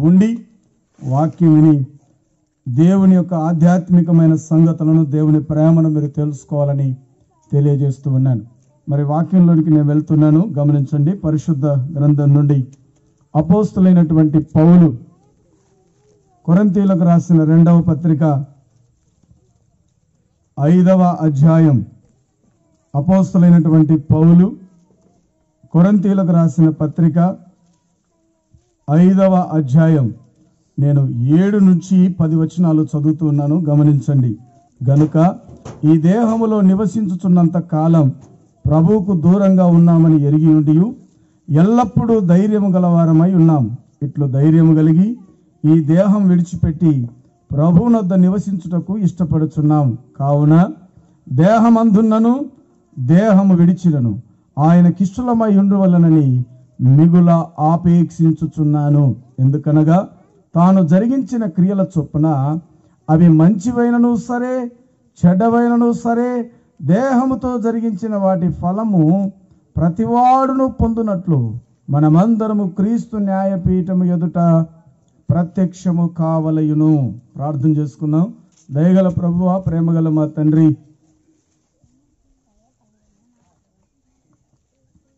ఉండి వాక్యం విని దేవుని యొక్క ఆధ్యాత్మికమైన సంగతులను, దేవుని ప్రేమను మీరు తెలుసుకోవాలని తెలియజేస్తూ ఉన్నాను. మరి వాక్యంలోనికి నేను వెళ్తున్నాను, గమనించండి. పరిశుద్ధ గ్రంథం నుండి అపోస్తులైనటువంటి పౌలు కొరింథీయులకు రాసిన 2వ పత్రిక 5వ అధ్యాయం. అపోస్తులైనటువంటి పౌలు కొరింథీయులకు రాసిన పత్రిక 5వ అధ్యాయం. నేను 7 నుంచి 10 వచనాలు చదువుతూ ఉన్నాను, గమనించండి. గనుక ఈ దేహములో నివసించుచున్నంత కాలం ప్రభువుకు దూరంగా ఉన్నామని ఎరిగి ఉండి ఎల్లప్పుడూ ధైర్యము గలవారమై ఉన్నాం. ఇట్లు ధైర్యము కలిగి ఈ దేహం విడిచిపెట్టి ప్రభువునొద్ద నివసించుటకు ఇష్టపడుచున్నాం. కావున దేహమందున్నను దేహము విడిచినను ఆయనకిష్టలమై ఉండవలనని మిగుల ఆపేక్షించుచున్నాను. ఎందుకనగా తాను జరిగించిన క్రియల చొప్పున అవి మంచివైనను సరే చెడ్డవైనను సరే దేహముతో జరిగించిన వాటి ఫలము ప్రతివాడును పొందునట్లు మనమందరము క్రీస్తు న్యాయపీఠము ఎదుట ప్రత్యక్షము కావలయును. ప్రార్థన చేసుకుందాం. దయగల ప్రభువా, ప్రేమగల మా తండ్రి,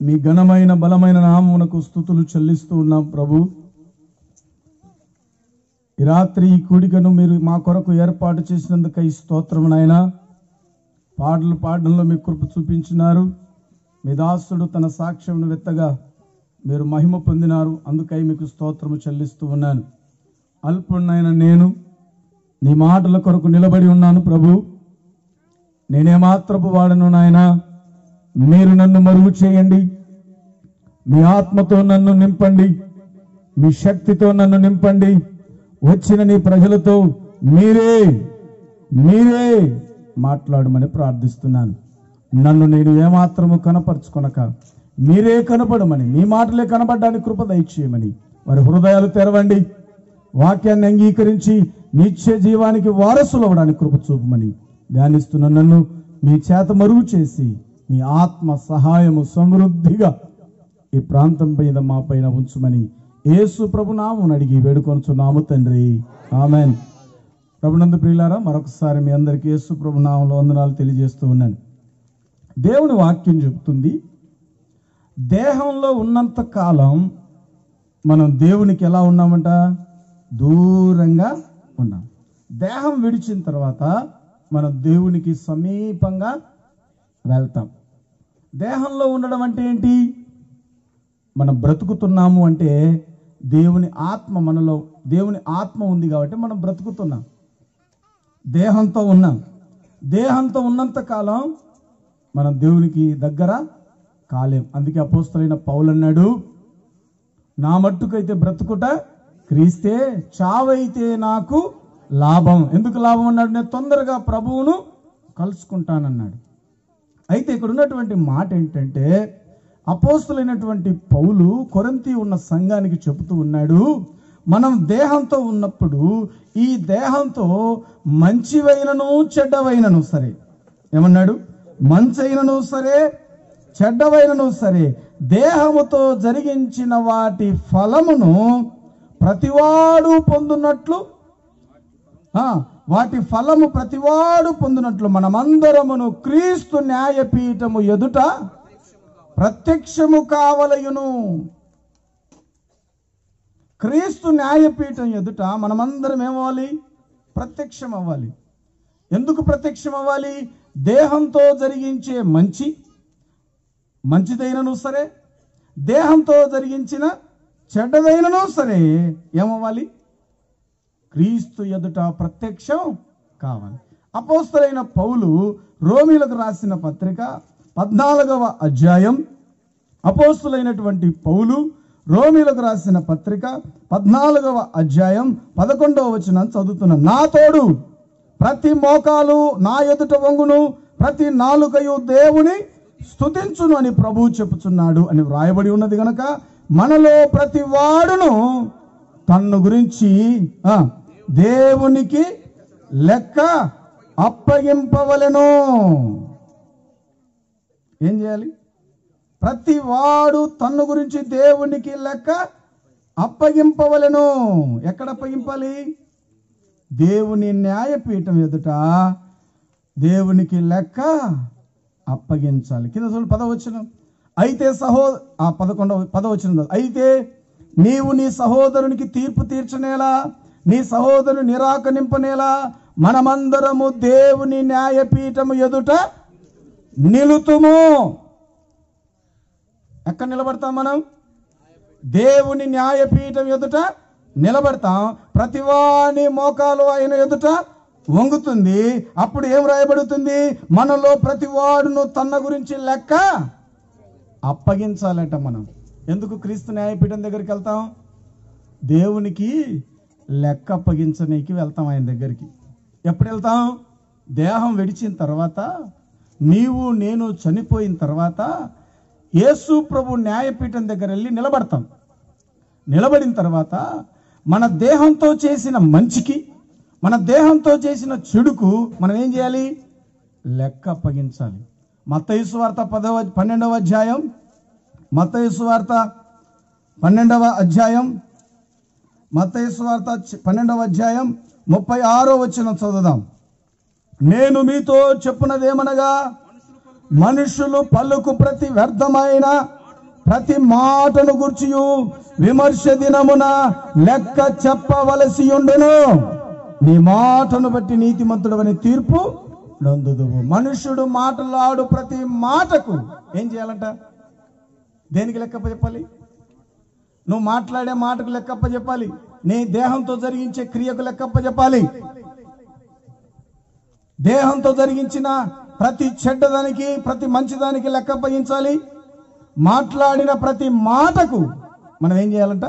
మీ ఘనమైన బలమైన నామమునకు స్తుతులు చెల్లిస్తూ ఉన్నాం. ప్రభు, ఈ రాత్రి ఈ కూడికను మీరు మా కొరకు ఏర్పాటు చేసినందుకై స్తోత్రం నాయనా. పాటలు పాడడంలో మీ కృప చూపించినారు. మీ దాసుడు తన సాక్ష్యం వెత్తగా మీరు మహిమ పొందినారు. అందుకై మీకు స్తోత్రము చెల్లిస్తూ ఉన్నాను. అల్పుణ్ణైన నేను నీ మాటల కొరకు నిలబడి ఉన్నాను. ప్రభు, నేనేమాత్రపు వాడను నాయనా. మీరు నన్ను మరుగు చేయండి. మీ ఆత్మతో నన్ను నింపండి. మీ శక్తితో నన్ను నింపండి. వచ్చిన నీ ప్రజలతో మీరే మాట్లాడమని ప్రార్థిస్తున్నాను. నన్ను నేను ఏమాత్రము కనపరుచుకొనక మీరే కనపడమని, మీ మాటలే కనపడడానికి కృప దయచేయమని వారి హృదయాలు తెరవండి. వాక్యాన్ని అంగీకరించి నిత్య జీవానికి వారసులు అవ్వడానికి కృప చూపమని ధ్యానిస్తున్న నన్ను మీ చేత మరుగు చేసి మీ ఆత్మ సహాయము సమృద్ధిగా ఈ ప్రాంతం పైన మా పైన ఉంచుమని యేసు ప్రభు నామమున అడిగి వేడుకొనుచున్నాము తండ్రి, ఆమేన్. ప్రభునందు ప్రియులారా, మరొకసారి మీ అందరికీ యేసు ప్రభు నామములో వందనాలు తెలియజేస్తూ ఉన్నాను. దేవుని వాక్యం చెబుతుంది, దేహంలో ఉన్నంత కాలం మనం దేవునికి ఎలా ఉన్నామంట? దూరంగా ఉన్నాం. దేహం విడిచిన తర్వాత మనం దేవునికి సమీపంగా వెళ్తాం. దేహంలో ఉండడం అంటే ఏంటి? మనం బ్రతుకుతున్నాము అంటే దేవుని ఆత్మ మనలో, దేవుని ఆత్మ ఉంది కాబట్టి మనం బ్రతుకుతున్నాం. దేహంతో ఉన్నాం. దేహంతో ఉన్నంత కాలం మనం దేవునికి దగ్గర కాలేం. అందుకే అపోస్తలుడైన పౌలు అన్నాడు, నా మట్టుకైతే బ్రతుకుట క్రీస్తే, చావైతే నాకు లాభం. ఎందుకు లాభం అన్నాడు? నేను తొందరగా ప్రభువును కలుసుకుంటానన్నాడు. అయితే ఇక్కడ ఉన్నటువంటి మాట ఏంటంటే, అపోస్తలుడైనటువంటి పౌలు కొరింథీ ఉన్న సంఘానికి చెబుతూ ఉన్నాడు, మనం దేహంతో ఉన్నప్పుడు ఈ దేహంతో మంచివైనను చెడ్డవైనను సరే, ఏమన్నాడు? మంచైనను సరే చెడ్డవైనను సరే దేహముతో జరిగించిన వాటి ఫలమును ప్రతివాడు పొందునట్లు, వాటి ఫలము ప్రతివాడు పొందునట్లు మనమందరమును క్రీస్తు న్యాయపీఠము ఎదుట ప్రత్యక్షము కావలయును. క్రీస్తు న్యాయపీఠం ఎదుట మనమందరం ఏమవ్వాలి? ప్రత్యక్షం అవ్వాలి. ఎందుకు ప్రత్యక్షం అవ్వాలి? దేహంతో జరిగించే మంచిదైనను సరే, దేహంతో జరిగించిన చెడ్డదైనను సరే ఏమవ్వాలి? క్రీస్తు ఎదుట ప్రత్యక్షం కావాలి. అపోస్తలుడైన పౌలు రోమీయులకు రాసిన పత్రిక 14వ అధ్యాయం. అపోస్తలుడైనటువంటి పౌలు రోమీయులకు రాసిన పత్రిక 14వ అధ్యాయం 11వ వచనం చదువుతున్నాను. నా తోడు ప్రతి మోకాలు నా ఎదుట వంగును, ప్రతి నాలుకయు దేవుని స్తుతించును అని ప్రభువు చెప్పుచున్నాడు అని వ్రాయబడి ఉన్నది గనక మనలో ప్రతి వాడును తన్ను గురించి దేవునికి లెక్క అప్పగింపవలెను. ఏం చేయాలి? ప్రతి వాడు తన్ను గురించి దేవునికి లెక్క అప్పగింపవలెను. ఎక్కడ అప్పగింపాలి? దేవుని న్యాయపీఠం ఎదుట దేవునికి లెక్క అప్పగించాలి. కింద చూడండి 10వ వచనం. అయితే 11వ వచనం. అయితే నీవు నీ సహోదరునికి తీర్పు తీర్చనేలా, నీ సహోదరుని నిరాకరింపనేలా మనమందరము దేవుని న్యాయపీఠము ఎదుట నిలుతుము. ఎక్కడ నిలబడతాం మనం? దేవుని న్యాయపీఠం ఎదుట నిలబడతాం. ప్రతివాని మోకాలు ఆయన ఎదుట వంగుతుంది. అప్పుడు ఏం రాయబడుతుంది? మనలో ప్రతివాడును తన గురించి లెక్క అప్పగించాలట. మనం ఎందుకు క్రీస్తు న్యాయపీఠం దగ్గరికి వెళ్తాం? దేవునికి లెక్క అప్పగించనీకి వెళ్తాం ఆయన దగ్గరికి. ఎప్పుడు వెళ్తాం? దేహం విడిచిన తర్వాత, నీవు నేను చనిపోయిన తర్వాత యేసు ప్రభు న్యాయపీఠం దగ్గర వెళ్ళి నిలబడతాం. నిలబడిన తర్వాత మన దేహంతో చేసిన మంచికి, మన దేహంతో చేసిన చెడుకు మనం ఏం చేయాలి? లెక్క అప్పగించాలి. మత్తయి సువార్త 12వ అధ్యాయం, మత్తయి సువార్త 12వ అధ్యాయం, మత్తయి సువార్త 12వ అధ్యాయం 36వ వచనం చదువుదాం. నేను మీతో చెప్పున్నదేమనగా, మనుషులు పలుకు ప్రతి వ్యర్థమైన ప్రతి మాటను గుర్చియు విమర్శ దినమున లెక్క చెప్పవలసి ఉండును. నీ మాటను బట్టి నీతిమంతుడవని తీర్పు నందుదువు. మనుషుడు మాటలాడు ప్రతి మాటకు ఏం చేయాలంట? దేనికి లెక్కప్ప చెప్పాలి? నువ్వు మాట్లాడే మాటకు లెక్కప్ప చెప్పాలి. నీ దేహంతో జరిగించే క్రియకు లెక్కప్ప చెప్పాలి. దేహంతో జరిగించిన ప్రతి చెడ్డదానికి, ప్రతి మంచిదానికి లెక్క అప్పగించాలి. మాట్లాడిన ప్రతి మాటకు మనం ఏం చేయాలంట?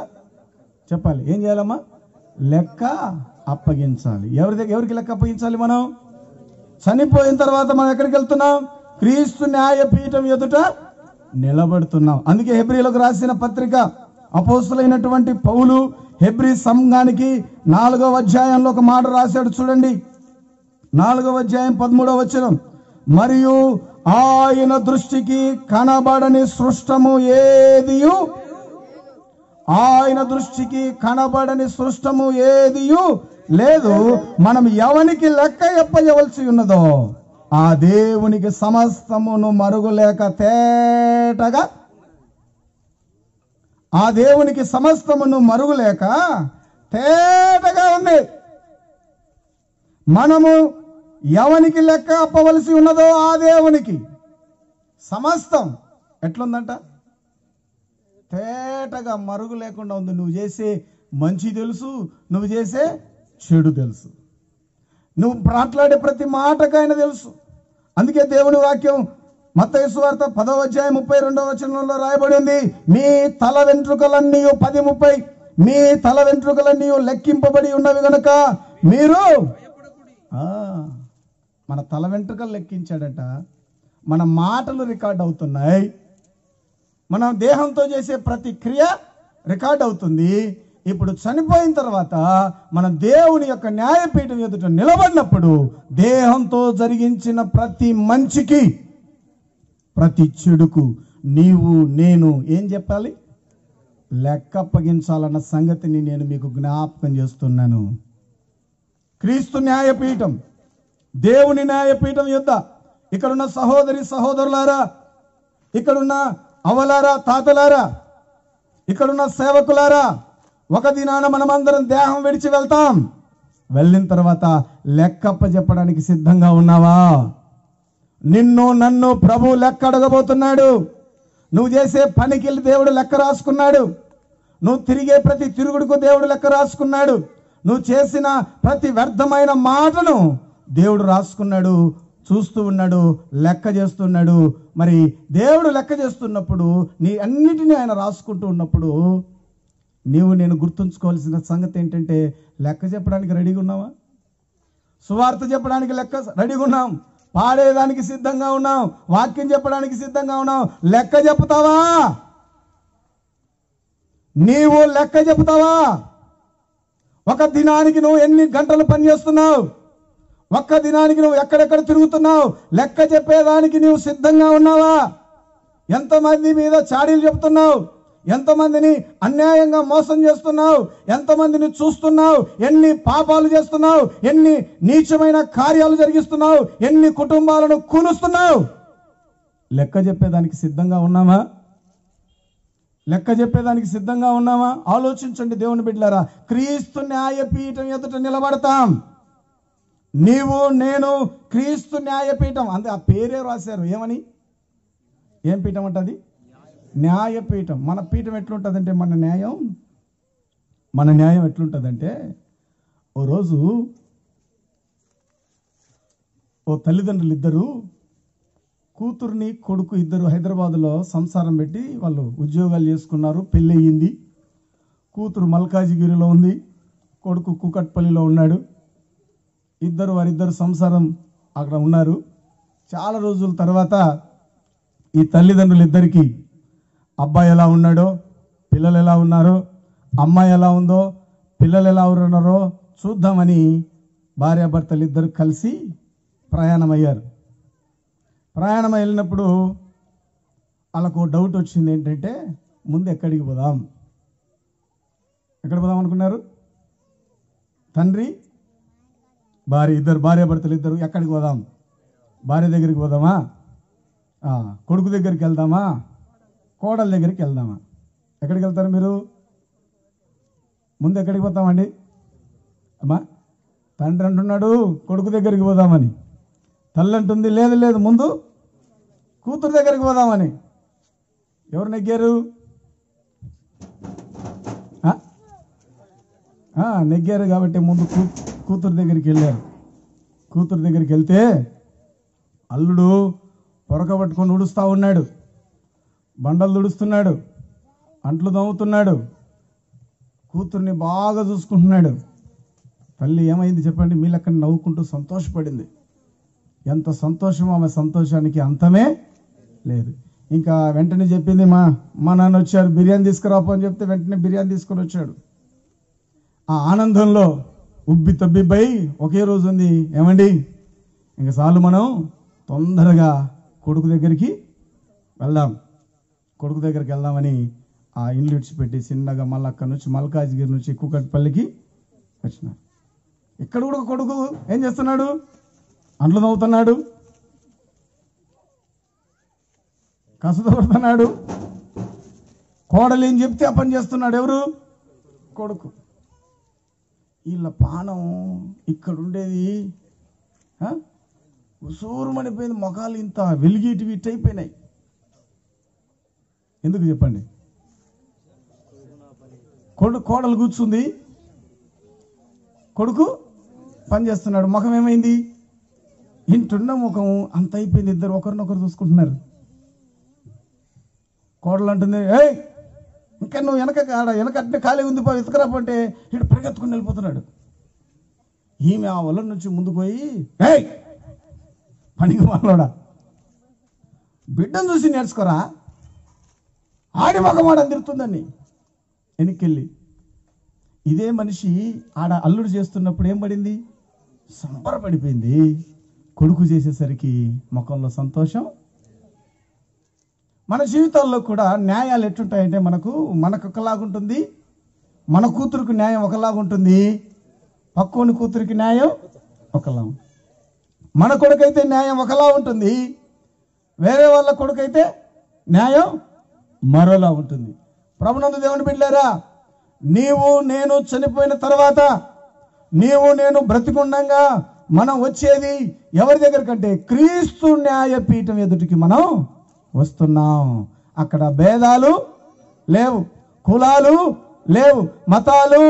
చెప్పాలి. ఏం చేయాలమ్మా? లెక్క అప్పగించాలి. ఎవరికి లెక్క అప్పగించాలి? మనం చనిపోయిన తర్వాత మనం ఎక్కడికి వెళ్తున్నాం? క్రీస్తు న్యాయపీఠం ఎదుట నిలబడుతున్నాం. అందుకే హెబ్రీలకు రాసిన పత్రిక అపోస్తులైనటువంటి పౌలు హెబ్రీ సంఘానికి 4వ అధ్యాయంలో ఒక మాట రాశాడు. చూడండి, 4వ అధ్యాయం 13వ వచనం. మరియు ఆయన దృష్టికి కనబడని సృష్టము ఏదియు, ఆయన దృష్టికి కనబడని సృష్టము ఏదియు లేదు. మనం ఎవనికి లెక్క చెప్పవలసి ఉన్నదో ఆ దేవునికి సమస్తమును మరుగులేక తేటగా, ఆ దేవునికి సమస్తమును మరుగులేక తేటగా ఉంది. మనము ఎవనికి లెక్క అప్పవలసి ఉన్నదో ఆ దేవునికి సమస్తం ఎట్లుందంట? తేటగా మరుగు లేకుండా ఉంది. నువ్వు చేసే మంచి తెలుసు, నువ్వు చేసే చెడు తెలుసు, నువ్వు మాట్లాడే ప్రతి మాటకైనా తెలుసు. అందుకే దేవుని వాక్యం మత్తయి సువార్త 10వ అధ్యాయం 32వ వచనంలో రాయబడి ఉంది, మీ తల వెంట్రుకలన్నీ 10-30 మీ తల వెంట్రుకలన్నీ లెక్కింపబడి ఉన్నవి గనుక మీరు మన తల వెంట్రుకలు లెక్కించాడట. మన మాటలు రికార్డ్ అవుతున్నాయి. మన దేహంతో చేసే ప్రతి క్రియ రికార్డ్ అవుతుంది. ఇప్పుడు చనిపోయిన తర్వాత మన దేవుని యొక్క న్యాయపీఠం ఎదుట నిలబడినప్పుడు దేహంతో జరిగించిన ప్రతి మంచికి, ప్రతి చెడుకు నీవు నేను ఏం చెప్పాలి? లెక్క అప్పగించాలన్న సంగతిని నేను మీకు జ్ఞాపకం చేస్తున్నాను. క్రీస్తు న్యాయపీఠం, దేవుని న్యాయపీఠం యుద్ధ ఇక్కడున్న సహోదరి సహోదరులారా, ఇక్కడున్న అవలారా తాతలారా, ఇక్కడున్న సేవకులారా, ఒక దినాన మనమందరం దేహం విడిచి వెళ్తాం. వెళ్ళిన తర్వాత లెక్కప్ప చెప్పడానికి సిద్ధంగా ఉన్నావా? నిన్ను నన్ను ప్రభు లెక్క అడగబోతున్నాడు. నువ్వు చేసే పనికి దేవుడు లెక్క రాసుకున్నాడు. నువ్వు తిరిగే ప్రతి తిరుగుడుకు దేవుడు లెక్క రాసుకున్నాడు. నువ్వు చేసిన ప్రతి వ్యర్థమైన మాటను దేవుడు రాసుకున్నాడు, చూస్తూ ఉన్నాడు, లెక్క చేస్తున్నాడు. మరి దేవుడు లెక్క చేస్తున్నప్పుడు, నీ అన్నిటినీ ఆయన రాసుకుంటూ ఉన్నప్పుడు నీవు నేను గుర్తుంచుకోవాల్సిన సంగతి ఏంటంటే, లెక్క చెప్పడానికి రెడీగా ఉన్నావా? సువార్త చెప్పడానికి రెడీగా ఉన్నాం, పాడేదానికి సిద్ధంగా ఉన్నాం, వాక్యం చెప్పడానికి సిద్ధంగా ఉన్నాం. లెక్క చెప్తావా? నీవు లెక్క చెప్తావా? ఒక దినానికి నువ్వు ఎన్ని గంటలు పనిచేస్తున్నావు? ఒక్క దినానికి నువ్వు ఎక్కడెక్కడ తిరుగుతున్నావు? లెక్క చెప్పేదానికి నీవు సిద్ధంగా ఉన్నావా? ఎంతమంది మీద చాడీలు చెప్తున్నావు? ఎంతమందిని అన్యాయంగా మోసం చేస్తున్నావు, ఎంతమందిని చూస్తున్నావు, ఎన్ని పాపాలు చేస్తున్నావు, ఎన్ని నీచమైన కార్యాలు జరిగిస్తున్నావు, ఎన్ని కుటుంబాలను కూలుస్తున్నావు. లెక్క చెప్పేదానికి సిద్ధంగా ఉన్నామా? లెక్క చెప్పేదానికి సిద్ధంగా ఉన్నామా? ఆలోచించండి దేవుని బిడ్డలారా. క్రీస్తు న్యాయపీఠం ఎదుట నిలబడతాం. నీవు నేను క్రీస్తు న్యాయపీఠం, అంతే ఆ పేరే రాశారు. ఏమని? ఏం పీఠం అంటది? న్యాయపీఠం. మన పీఠం ఎట్లుంటుందంటే, మన న్యాయం ఎట్లుంటుందంటే, ఓ రోజు ఓ తల్లిదండ్రులు ఇద్దరు, కూతుర్ని కొడుకు ఇద్దరు హైదరాబాదులో సంసారం పెట్టి వాళ్ళు ఉద్యోగాలు చేసుకున్నారు. పెళ్ళి అయ్యింది. కూతురు మల్కాజిగిరిలో ఉంది, కొడుకు కూకట్పల్లిలో ఉన్నాడు. వారిద్దరు సంసారం అక్కడ ఉన్నారు. చాలా రోజుల తర్వాత ఈ తల్లిదండ్రులు ఇద్దరికి అబ్బాయి ఎలా ఉన్నాడో, పిల్లలు ఎలా ఉన్నారో, అమ్మాయి ఎలా ఉందో, పిల్లలు ఎలా ఉన్నారో చూద్దామని భార్యాభర్తలు ఇద్దరు కలిసి ప్రయాణం అయ్యారు. ప్రయాణం వెళ్ళినప్పుడు వాళ్ళకు డౌట్ వచ్చింది. ఏంటంటే, ముందు ఎక్కడికి పోదాం అనుకున్నారు? తండ్రి భార్య, భార్యాభర్తలు ఇద్దరు ఎక్కడికి పోదాం? భార్య దగ్గరికి పోదామా, కొడుకు దగ్గరికి వెళ్దామా, కోడల దగ్గరికి వెళ్దామా? ఎక్కడికి వెళ్తారు మీరు? ముందు ఎక్కడికి పోతామండి? అమ్మా, తండ్రి అంటున్నాడు కొడుకు దగ్గరికి పోదామని, తల్లి అంటుంది లేదు లేదు ముందు కూతురు దగ్గరికి పోదామని. ఎవరు నెగ్గారు? నెగ్గారు కాబట్టి ముందు కూతురు దగ్గరికి వెళ్ళారు. కూతురు దగ్గరికి వెళ్తే అల్లుడు పొరక పట్టుకొని ఉడుస్తూ ఉన్నాడు, బండలు తుడుస్తున్నాడు, అంట్లు తవ్వుతున్నాడు, కూతుర్ని బాగా చూసుకుంటున్నాడు. తల్లి ఏమైంది చెప్పండి? మీ లెక్కన నవ్వుకుంటూ సంతోషపడింది. ఎంత సంతోషం! ఆమె సంతోషానికి అంతమే లేదు. ఇంకా వెంటనే చెప్పింది, మా నాన్న వచ్చారు, బిర్యానీ తీసుకురాపో అని చెప్తే వెంటనే బిర్యానీ తీసుకొని వచ్చాడు. ఆ ఆనందంలో ఉబ్బి తబ్బిబ్బై ఒకే రోజు ఉంది, ఏమండి ఇంకా చాలు, మనం తొందరగా కొడుకు దగ్గరికి వెళ్దామని ఆ ఇల్లు విడిచిపెట్టి చిన్నగా మళ్ళీ అక్కడి నుంచి మల్కాజ్గిరి నుంచి కూకట్పల్లికి వచ్చినాడు. ఇక్కడ కూడా కొడుకు ఏం చేస్తున్నాడు? అంట్లు తవ్వుతున్నాడు, కసదొడుతున్నాడు. కోడలు ఏం చెప్తే ఆ పని చేస్తున్నాడు. ఎవరు? కొడుకు. వీళ్ళ పానం ఇక్కడ ఉండేది ఉసూరుమనిపోయింది. మొఖాలు ఇంత వెలిగిటివి అయిపోయినాయి. ఎందుకు చెప్పండి? కోడలు కూర్చుంది, కొడుకు పని చేస్తున్నాడు. ముఖం ఏమైంది? ఇంటున్న ముఖం అంత అయిపోయింది. ఇద్దరు ఒకరినొకరు చూసుకుంటున్నారు. కోడలు అంటుంది, ఏయ్ ఇంకా నువ్వు వెనక అట్నే ఖాళీ ఉంది, ఇసుకరాపంటే ఇటు పరిగెత్తుకుని వెళ్ళిపోతున్నాడు. ఈమె ఆ వల్ల నుంచి ముందుకు పోయి, ఏయ్ పనికి మాలోడా, బిడ్డను చూసి నేర్చుకోరా, ఆడి మొఖమాడని తిరుగుతుందని వెనక్కెళ్ళి. ఇదే మనిషి ఆడ అల్లుడు చేస్తున్నప్పుడు ఏం పడింది? సంబరపడిపోయింది. కొడుకు చేసేసరికి ముఖంలో సంతోషం. మన జీవితాల్లో కూడా న్యాయాలు ఎట్లుంటాయంటే, మనకు ఒకలాగుంటుంది, మన కూతురుకు న్యాయం ఒకలాగుంటుంది, పక్కోని కూతురికి న్యాయం ఒకలా ఉంటుంది. మన కొడుకైతే న్యాయం ఒకలా ఉంటుంది, వేరే వాళ్ళ కొడుకైతే న్యాయం మరోలా ఉంటుంది. ప్రభునందు దేవుని బిడ్డలారా, నీవు నేను చనిపోయిన తర్వాత, నీవు నేను బ్రతికుండగా మనం వచ్చేది ఎవరి దగ్గర కంటే క్రీస్తు న్యాయపీఠం ఎదుటికి మనం వస్తున్నాం. అక్కడ భేదాలు లేవు, కులాలు లేవు, మతాలు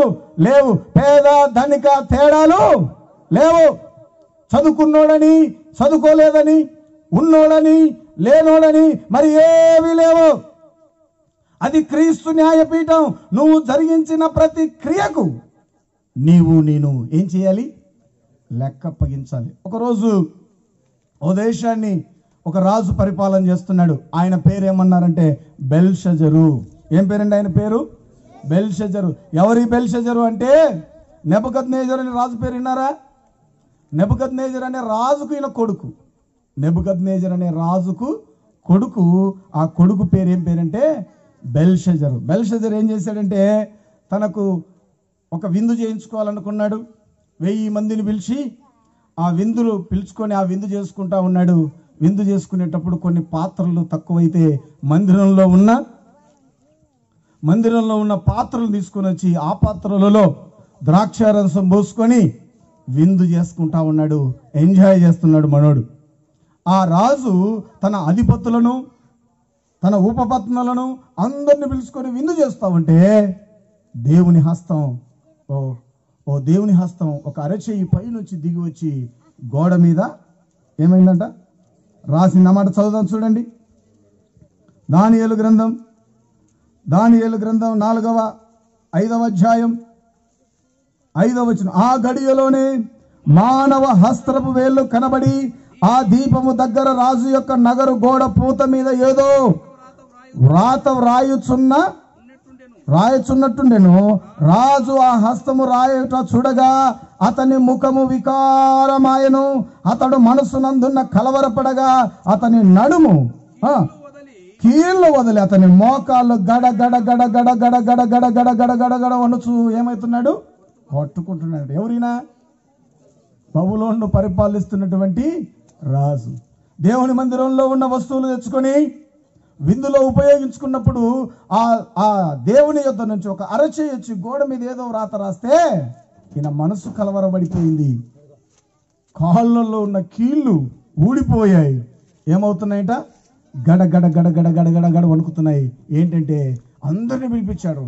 లేవు, పేద ధనిక తేడాలు లేవు, చదువుకున్నోడని చదువుకోలేదని, ఉన్నోడని లేనోడని మరి ఏమీ లేవు. అది క్రీస్తు న్యాయపీఠం. నువ్వు జరిగించిన ప్రతి క్రియకు నేను ఏం చేయాలి? లెక్క అప్పగించాలి. ఒకరోజు ఓ దేశాన్ని ఒక రాజు పరిపాలన చేస్తున్నాడు. ఆయన పేరు ఏమన్నారంటే బెల్షజరు. ఏం పేరండి ఆయన పేరు? బెల్షజరు. ఎవరి బెల్షజరు అంటే నెబుకద్నేజర్ అనే రాజు పేరు విన్నారా? నెబుకద్నేజర్ అనే రాజుకు ఈయన కొడుకు. నెబుకద్నేజర్ అనే రాజుకు కొడుకు. ఆ కొడుకు పేరు ఏం పేరంటే బెల్షజరు. బెల్షజరు ఏం చేశాడంటే తనకు ఒక విందు చేయించుకోవాలనుకున్నాడు. 1000 మందిని పిలిచి ఆ విందులు పిలుచుకొని ఆ విందు చేసుకుంటా ఉన్నాడు. విందు చేసుకునేటప్పుడు కొన్ని పాత్రలు తక్కువైతే మందిరంలో ఉన్న పాత్రలు తీసుకొని వచ్చి ఆ పాత్రలలో ద్రాక్షారసం పోసుకొని విందు చేసుకుంటా ఉన్నాడు. ఎంజాయ్ చేస్తున్నాడు మనోడు. ఆ రాజు తన అధిపతులను తన ఉపపత్నులను అందరిని పిలుచుకొని విందు చేస్తా ఉంటే దేవుని హస్తం దేవుని హస్తం ఒక అరచేయి పైనుంచి దిగి వచ్చి గోడ మీద ఏమైందంట రాసిందన్నమాట. చదువుదాం చూడండి. దానియేలు గ్రంథం 5వ అధ్యాయం 5వ వచనం. ఆ గడియలోనే మానవ హస్త్రపు వేళ్ళు కనబడి ఆ దీపము దగ్గర రాజు యొక్క నగరు గోడ పూత మీద ఏదో వ్రాత రాయుచున్నట్టుండెను. రాజు ఆ హస్తము రాయుట చూడగా అతని ముఖము వికారమాయను. అతడు మనసునందున్న కలవరపడగా అతని నడుము కీళ్ళు వదిలి అతని మోకాళ్ళు గడ గడ గడ గడ గడ గడ గడ గడ గడ గడ గడ వణుచు ఏమవుతున్నాడు? కొట్టుకుంటున్నాడు. ఎవరైనా బబులోను పరిపాలిస్తున్నటువంటి రాజు దేవుని మందిరంలో ఉన్న వస్తువులు తెచ్చుకొని విందులో ఉపయోగించుకున్నప్పుడు ఆ దేవుని యొద్ద నుంచి ఒక అరచేయి వచ్చి గోడ మీద ఏదో వ్రాత రాస్తే ఈయన మనసు కలవరబడిపోయింది. కాళ్ళల్లో ఉన్న కీళ్ళు ఊడిపోయాయి. ఏమవుతున్నాయట? గడ గడ గడ గడ గడ గడ గడ వణుకుతున్నాయి. ఏంటంటే అందరిని పిలిపించాడు.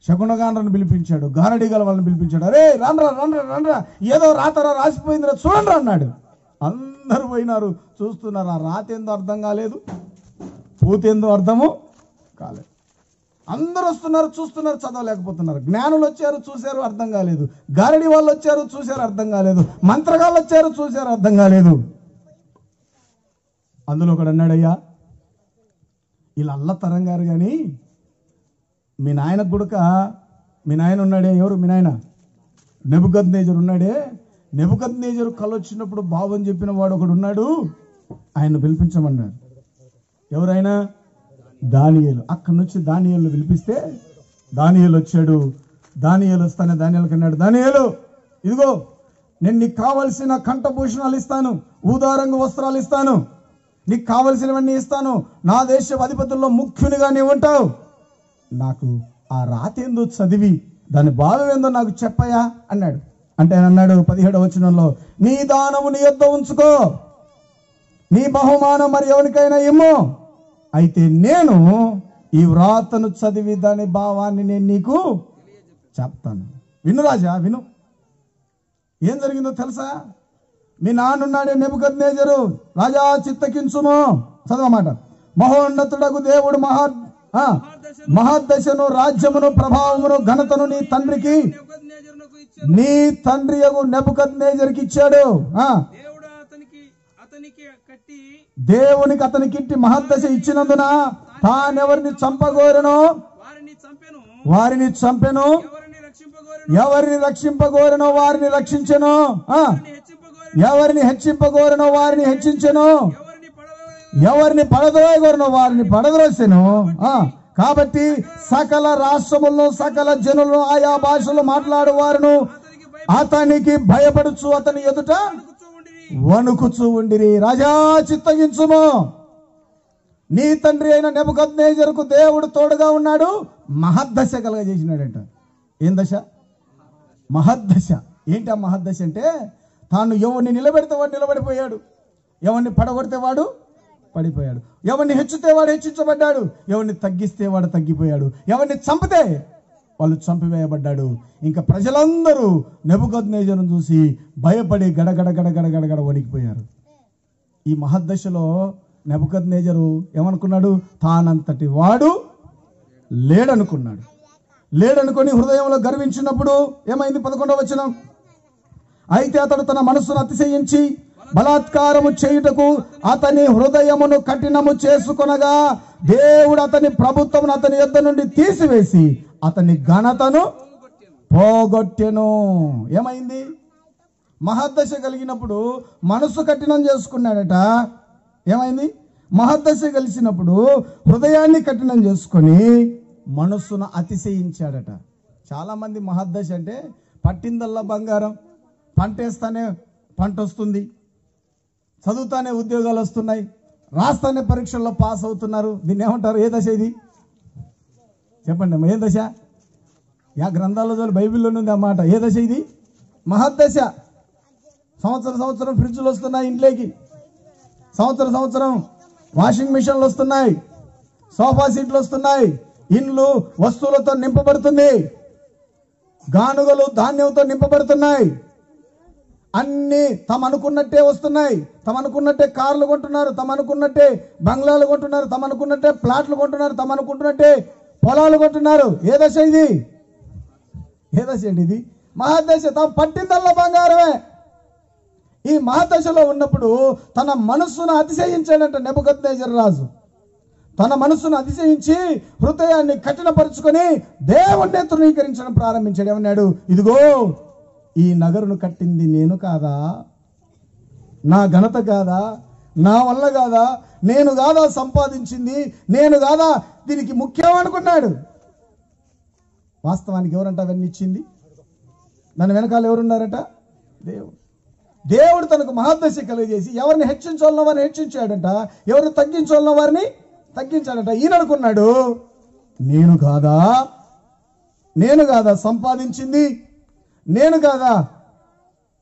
శకునగాండ్రను పిలిపించాడు. గారడి గల వాళ్ళని పిలిపించాడు. అరే రండ్రా రండ్రా రండ్రా, ఏదో రాతరా రాసిపోయిందిరా చూడండి అన్నాడు. అందరూ పోయినారు, చూస్తున్నారు. ఆ రాత ఏందో అర్థం కాలేదు, పూతేందో అర్థము కాలేదు. అందరూ వస్తున్నారు, చూస్తున్నారు, చదవలేకపోతున్నారు. జ్ఞానులు వచ్చారు, చూశారు, అర్థం కాలేదు. గారడి వాళ్ళు వచ్చారు, చూశారు, అర్థం కాలేదు. మంత్రగాళ్ళు వచ్చారు, చూశారు, అర్థం కాలేదు. అందులో ఒకడు అన్నాడయ్యా, వీళ్ళు అల్లతరం గారు కానీ మీ నాయన గుడక మీ నాయన ఉన్నాడే. ఎవరు మీ నాయన? నెబుకద్నెజరు ఉన్నాడే. నెబుకద్నెజరు కళ్ళు వచ్చినప్పుడు బాబని చెప్పిన వాడు ఒకడు ఉన్నాడు, ఆయన పిలిపించమన్నాడు. ఎవరైనా? దానియేలు. అక్కడి నుంచి దానియేలు పిలిపిస్తే దానియేలు వచ్చాడు. దానియేలు వస్తానే దానియేలుకి అన్నాడు, దానియేలు ఇదిగో నేను నీకు కావలసిన కంఠభూషణాలు ఇస్తాను, ఊదారంగు వస్త్రాలు ఇస్తాను, నీకు కావలసినవన్నీ ఇస్తాను, నా దేశ అధిపతుల్లో ముఖ్యునిగా నీవు ఉంటావు. నాకు ఆ రాతేందో చదివి దాని భావం ఏందో నాకు చెప్పయా అన్నాడు. అంటే ఆయన అన్నాడు 17వ వచనంలో, నీ దానము నీ యొద్ద ఉంచుకో, నీ బహుమానం మరి ఎవరికైనా ఇమ్ము, అయితే నేను ఈ వ్రాతను చదివి దాని భావాన్ని నేను నీకు చెప్తాను. విను రాజా, విను. ఏం జరిగిందో తెలుసా? మీ నాన్నున్నాడే నెబుకద్నెజరు, రాజా చిత్తకించుము. చదవమాట. మహోన్నతుడకు దేవుడు మహాదశను, రాజ్యమును, ప్రభావమును, ఘనతను నీ తండ్రి నెబుకద్నెజరుకి ఇచ్చాడు. దేవునికి అతనికిట్టి మహద్దశ ఇచ్చినందున తానెవరిని చంపగోరెనో వారిని చంపెను, ఎవరిని రక్షింపగోరెనో వారిని రక్షించెను, ఎవరిని హెచ్చింపగోరెనో వారిని హెచ్చించెను, ఎవరిని పడద్రోయగోరెనో వారిని పడద్రోసెను. కాబట్టి సకల రాష్ట్రములను, సకల జనులను, ఆయా భాషలు మాట్లాడు వారును అతనికి భయపడుచు అతని ఎదుట వణుకుచూ ఉండిరి. రాజా చిత్తగించుము, నీ తండ్రి అయిన నెబుకద్నెజరుకు దేవుడు తోడుగా ఉన్నాడు, మహద్దశ కలగజేసినాడంట. ఏం దశ? మహద్దశ. ఏంటి ఆ మహద్దశ అంటే? తాను ఎవరిని నిలబెడితే వాడు నిలబడిపోయాడు, ఎవరిని పడగొడితే వాడు పడిపోయాడు, ఎవరిని హెచ్చితే వాడు హెచ్చించబడ్డాడు, ఎవరిని తగ్గిస్తే వాడు తగ్గిపోయాడు, ఎవరిని చంపితే వాళ్ళు చంపివేయబడ్డాడు. ఇంకా ప్రజలందరూ నెబుకద్నెజరును చూసి భయపడి గడగడ గడగడ గడగడ వణికిపోయారు. ఈ మహద్దశలో నెబుకద్నెజరు ఏమనుకున్నాడు? తానంతటి వాడు లేడనుకున్నాడు. లేడనుకొని హృదయంలో గర్వించినప్పుడు ఏమైంది? 11వ వచనం. అయితే అతడు తన మనస్సును అతిశయించి బలాత్కారము చేయుటకు అతని హృదయమును కఠినము చేసుకొనగా దేవుడు అతని ప్రభుత్వమును అతని యొద్ద నుండి తీసివేసి అతని ఘనతను పోగొట్టెను. ఏమైంది? మహద్దశ కలిగినప్పుడు మనసు కఠినం చేసుకున్నాడట. ఏమైంది? మహద్దశ కలిసినప్పుడు హృదయాన్ని కఠినం చేసుకొని మనస్సును అతిశయించాడట. చాలామంది మహద్దశ అంటే పట్టిందల్లా బంగారం, పంటేస్తానే పంట వస్తుంది, చదువుతానే ఉద్యోగాలు వస్తున్నాయి, రాస్తానే పరీక్షల్లో పాస్ అవుతున్నారు. దీన్ని ఏమంటారు? ఏ దశ ఇది చెప్పండి అమ్మా, ఏ దశ? యా గ్రంథాల్లో చదివి బైబిల్లోనే ఉంది ఆ మాట. ఏ దశ ఇది? మహద్దశ. సంవత్సరం ఫ్రిడ్జ్లు వస్తున్నాయి ఇంట్లోకి, సంవత్సరం వాషింగ్ మిషన్లు వస్తున్నాయి, సోఫా సీట్లు వస్తున్నాయి, ఇండ్లు వస్తువులతో నింపబడుతుంది, గానుగలు ధాన్యంతో నింపబడుతున్నాయి, అన్ని తమ అనుకున్నట్టే వస్తున్నాయి, తమ అనుకున్నట్టే కార్లు కొంటున్నారు, తమ అనుకున్నట్టే బంగ్లాలు కొంటున్నారు, తమ అనుకున్నట్టే ప్లాట్లు కొంటున్నారు, తమ అనుకుంటున్నట్టే పొలాలు కొంటున్నారు. ఏ దశ ఇది? ఏ దశ అండి ఇది? మహాదశ. తమ పట్టిందల్లా బంగారమే. ఈ మహాదశలో ఉన్నప్పుడు తన మనస్సును అతిశయించాడంట నెబుకద్నెజరు రాజు. తన మనస్సును అతిశయించి హృదయాన్ని కఠినపరుచుకొని దేవుణ్ణి తృణీకరించడం ప్రారంభించాడు. ఏమన్నాడు? ఇదిగో ఈ నగరును కట్టింది నేను కాదా? నా ఘనత కాదా? నా వల్ల కాదా? నేను కాదా సంపాదించింది? నేను కాదా దీనికి ముఖ్యం అనుకున్నాడు. వాస్తవానికి ఎవరంట అవన్నీ ఇచ్చింది? దాని వెనకాల ఎవరున్నారట? దేవుడు. దేవుడు తనకు మహద్దశ కలిగజేసి ఎవరిని హెచ్చించాలన్న వారిని హెచ్చించాడంట, ఎవరిని తగ్గించాలన్న వారిని తగ్గించాడట. ఈయన అనుకున్నాడు, నేను కాదా సంపాదించింది, నేను కాదా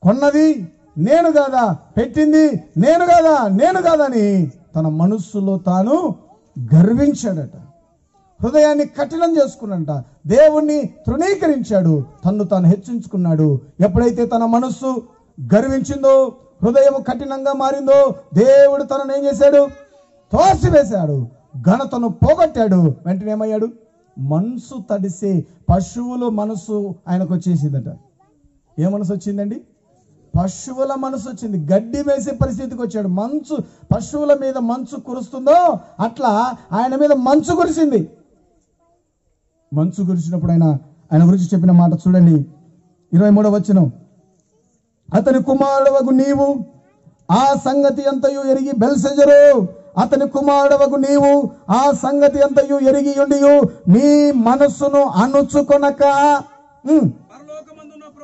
కొన్నది, నేను కాదా పెట్టింది, నేను కాదా అని తన మనస్సులో తాను గర్వించాడట. హృదయాన్ని కఠినం చేసుకున్నాడట. దేవుణ్ణి తృణీకరించాడు, తన్ను తాను హెచ్చించుకున్నాడు. ఎప్పుడైతే తన మనస్సు గర్వించిందో, హృదయం కఠినంగా మారిందో, దేవుడు తనను ఏం చేశాడు? తోసివేశాడు, ఘనతను పోగొట్టాడు. వెంటనే ఏమయ్యాడు? మనసు తడిసే పశువుల మనసు ఆయనకు వచ్చేసిందట. ఏ మనసు వచ్చిందండి? పశువుల మనసు వచ్చింది. గడ్డి వేసే పరిస్థితికి వచ్చాడు. మంచు, పశువుల మీద మంచు కురుస్తుందో అట్లా ఆయన మీద మంచు కురిసింది. మంచు కురిసినప్పుడు ఆయన గురించి చెప్పిన మాట చూడండి, 23వ వచనం. అతని కుమారుడవగు నీవు ఆ సంగతి అంతయు ఎరిగి బెల్షెజరు, అతని కుమారుడవగు నీవు ఆ సంగతి అంతయు ఎరిగి ఉండియు నీ మనస్సును అణుచుకొనక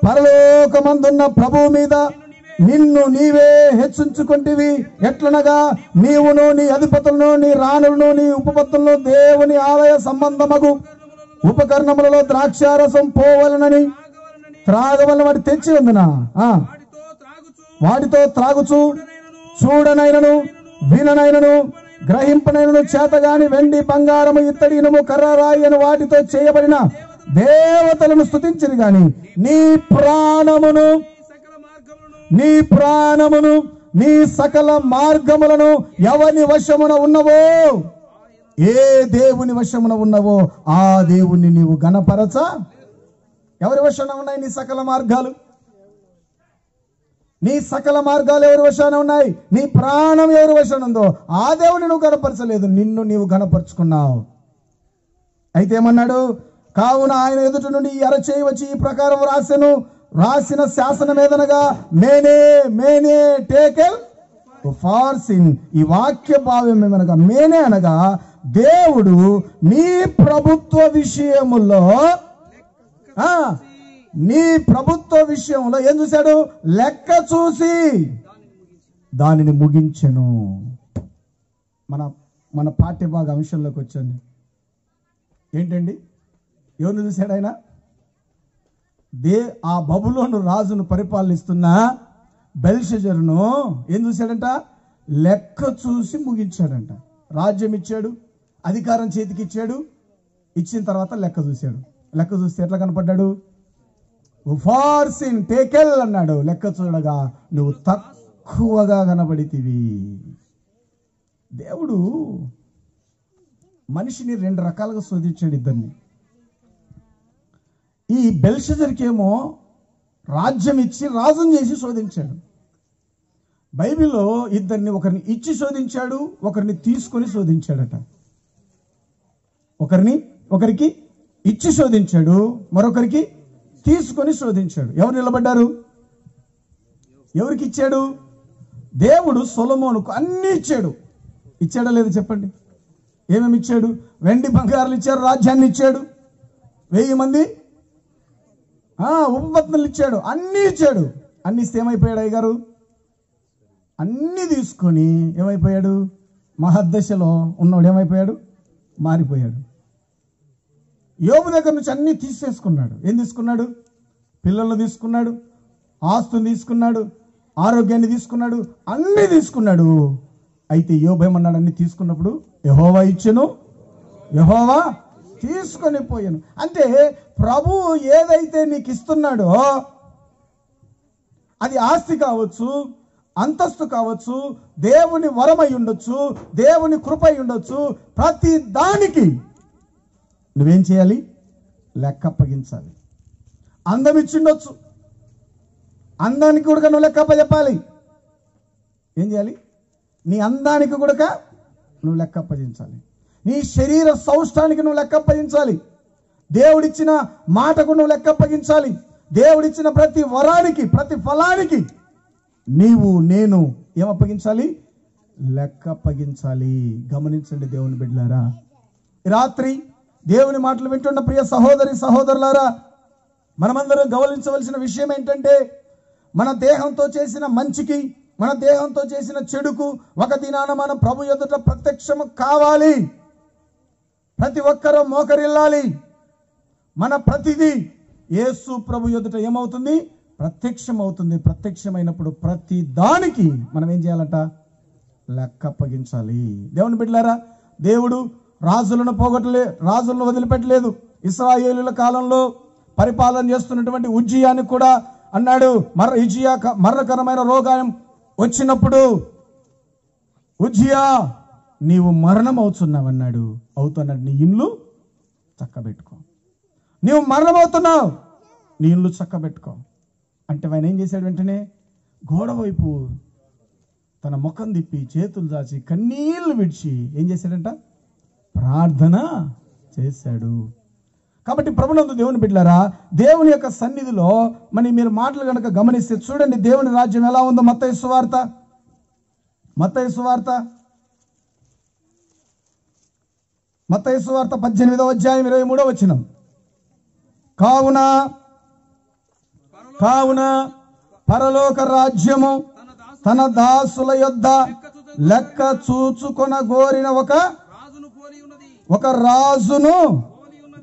పరలోకమందున్న ప్రభువు మీద నిన్ను నీవే హెచ్చించుకుంటివి. ఎట్లనగా నీవును నీ అధిపతులను నీ రాణులను నీ ఉపపత్తులను దేవుని ఆలయ సంబంధమగు ఉపకరణములలో ద్రాక్షారసం పోవలనని త్రాగవలన వాటి తెచ్చి ఉందిన వాటితో త్రాగుచు చూడనైనను విననైనను గ్రహింపనైనను చేతగాని వెండి బంగారము ఇత్తడి ఇనుము కర్ర రాయి అని వాటితో చేయబడిన దేవతలను స్తుతించిరి గాని నీ ప్రాణమును నీ సకల మార్గములను ఎవని వశమున ఉన్నవో, ఏ దేవుని వశమున ఉన్నవో ఆ దేవుణ్ణి నీవు గణపరచ. ఎవరి వశాన ఉన్నాయి నీ సకల మార్గాలు? నీ సకల మార్గాలు ఎవరి వశాన ఉన్నాయి? నీ ప్రాణం ఎవరి వశాన ఉందో ఆ దేవుని నువ్వు గణపరచలేదు, నిన్ను నీవు గణపరుచుకున్నావు. అయితే ఏమన్నాడు? కావున ఆయన ఎదుట నుండి ఈ అరచేయి వచ్చి ఈ ప్రకారం రాసిన శాసనం ఏదనగా మేనే టేకెల్ ఫార్ సిన్. ఈ వాక్య భావం ఏమనగా మేనే అనగా దేవుడు నీ ప్రభుత్వ విషయములో ఏం చూశాడు? లెక్క చూసి దానిని ముగించెను. మన పాఠ్యభాగ అంశంలోకి వచ్చాను. ఏంటండి? ఎవరిని చూశాడు ఆయన? ఆ బబులోను రాజును పరిపాలిస్తున్న బెల్షెజరును ఏం చూశాడంట? లెక్క చూసి ముగించాడంట. రాజ్యం ఇచ్చాడు, అధికారం చేతికి ఇచ్చాడు, ఇచ్చిన తర్వాత లెక్క చూశాడు. లెక్క చూస్తే ఎట్లా కనపడ్డాడు? ఫార్సిన్ టేకెల్ అన్నాడు. లెక్క చూడగా నువ్వు తక్కువగా కనబడితివి. దేవుడు మనిషిని 2 రకాలుగా శోధించాడు, ఇద్దరిని. ఈ బెల్షెజర్కి ఏమో రాజ్యం ఇచ్చి రాజుని చేసి శోధించాడు. బైబిల్లో ఇద్దరిని, ఒకరిని ఇచ్చి శోధించాడు, ఒకరిని తీసుకొని శోధించాడట. ఒకరికి ఇచ్చి శోధించాడు, మరొకరికి తీసుకొని శోధించాడు. ఎవరు నిలబడ్డారు? ఎవరికి ఇచ్చాడు? దేవుడు సొలొమోనుకు అన్ని ఇచ్చాడు. ఇచ్చాడా లేదు చెప్పండి? ఏమేమి ఇచ్చాడు? వెండి బంగారాలు ఇచ్చాడు, రాజ్యాన్ని ఇచ్చాడు, 1000 మంది ఉపపత్నులు ఇచ్చాడు, అన్నీ ఇచ్చాడు. అన్ని ఇస్తే ఏమైపోయాడు అయ్యగారు? అన్నీ తీసుకొని ఏమైపోయాడు? మహద్దశలో ఉన్నవాడు ఏమైపోయాడు? మారిపోయాడు. యోబు దగ్గర నుంచి అన్నీ తీసేసుకున్నాడు. ఏం తీసుకున్నాడు? పిల్లలను తీసుకున్నాడు, ఆస్తుని తీసుకున్నాడు, ఆరోగ్యాన్ని తీసుకున్నాడు, అన్నీ తీసుకున్నాడు. అయితే యోబు ఏమన్నాడు? అన్ని తీసుకున్నప్పుడు యెహోవా ఇచ్చెను, యెహోవా తీసుకొని పోయాను. అంటే ప్రభు ఏదైతే నీకు ఇస్తున్నాడో అది ఆస్తి కావచ్చు, అంతస్తు కావచ్చు, దేవుని వరమై ఉండొచ్చు, దేవుని కృపై ఉండొచ్చు, ప్రతి దానికి నువ్వేం చేయాలి? లెక్క అప్పగించాలి. అందం ఇచ్చిండొచ్చు, అందానికి కూడా నువ్వు లెక్క అప్పచెప్పాలి. ఏం చేయాలి? నీ అందానికి కూడా నువ్వు లెక్క అప్పగించాలి. నీ శరీర సౌష్ఠానికి నువ్వు లెక్క అప్పగించాలి. దేవుడిచ్చిన మాటకు నువ్వు లెక్క అప్పగించాలి. దేవుడిచ్చిన ప్రతి వరానికి, ప్రతి ఫలానికి నీవు నేను ఏం అప్పగించాలి? లెక్క అప్పగించాలి. గమనించండి దేవుని బిడ్డలారా, రాత్రి దేవుని మాటలు వింటున్న ప్రియ సహోదరి సహోదరులారా, మనమందరం గమనించవలసిన విషయం ఏంటంటే, మన దేహంతో చేసిన మంచికి, మన దేహంతో చేసిన చెడుకు ఒక దినాన మనం ప్రభు ఎదుట ప్రత్యక్షము కావాలి. ప్రతి ఒక్కరూ మోకరిల్లాలి. మన ప్రతిదీ యేసు ప్రభు ఎదుట ఏమవుతుంది? ప్రత్యక్షం అవుతుంది. ప్రత్యక్షమైనప్పుడు ప్రతి దానికి మనం ఏం చేయాలంట? లెక్క అప్పగించాలి. దేవుని బిడ్డలారా, దేవుడు రాజులను రాజులను వదిలిపెట్టలేదు. ఇశ్రాయేలుల కాలంలో పరిపాలన చేస్తున్నటువంటి ఉజ్జియాని కూడా అన్నాడు, ఉజ్జియా మరణకరమైన రోగం వచ్చినప్పుడు, ఉజ్జియా నీవు మరణం అవుతున్నావు అన్నాడు. అవుతున్నాడు, నీ ఇల్లు చక్కబెట్టుకో. నీవు మరణం అవుతున్నావు, నీ ఇల్లు చక్కబెట్టుకో అంటే ఆయన ఏం చేశాడు? వెంటనే గోడ వైపు తన ముఖం తిప్పి, చేతులు దాచి, కన్నీళ్లు విడిచి ఏం చేశాడంట? ప్రార్థన చేశాడు. కాబట్టి ప్రభునందు దేవుని బిడ్డలారా, దేవుని యొక్క సన్నిధిలో మీరు మాటలు కనుక గమనిస్తే చూడండి, దేవుని రాజ్యం ఎలా ఉందో. మత్తయి సువార్త 18వ అధ్యాయం 23వ వచనం. కావున పరలోక రాజ్యము తన దాసుల యొద్ద లెక్క చూచుకొన గోరిన ఒక రాజును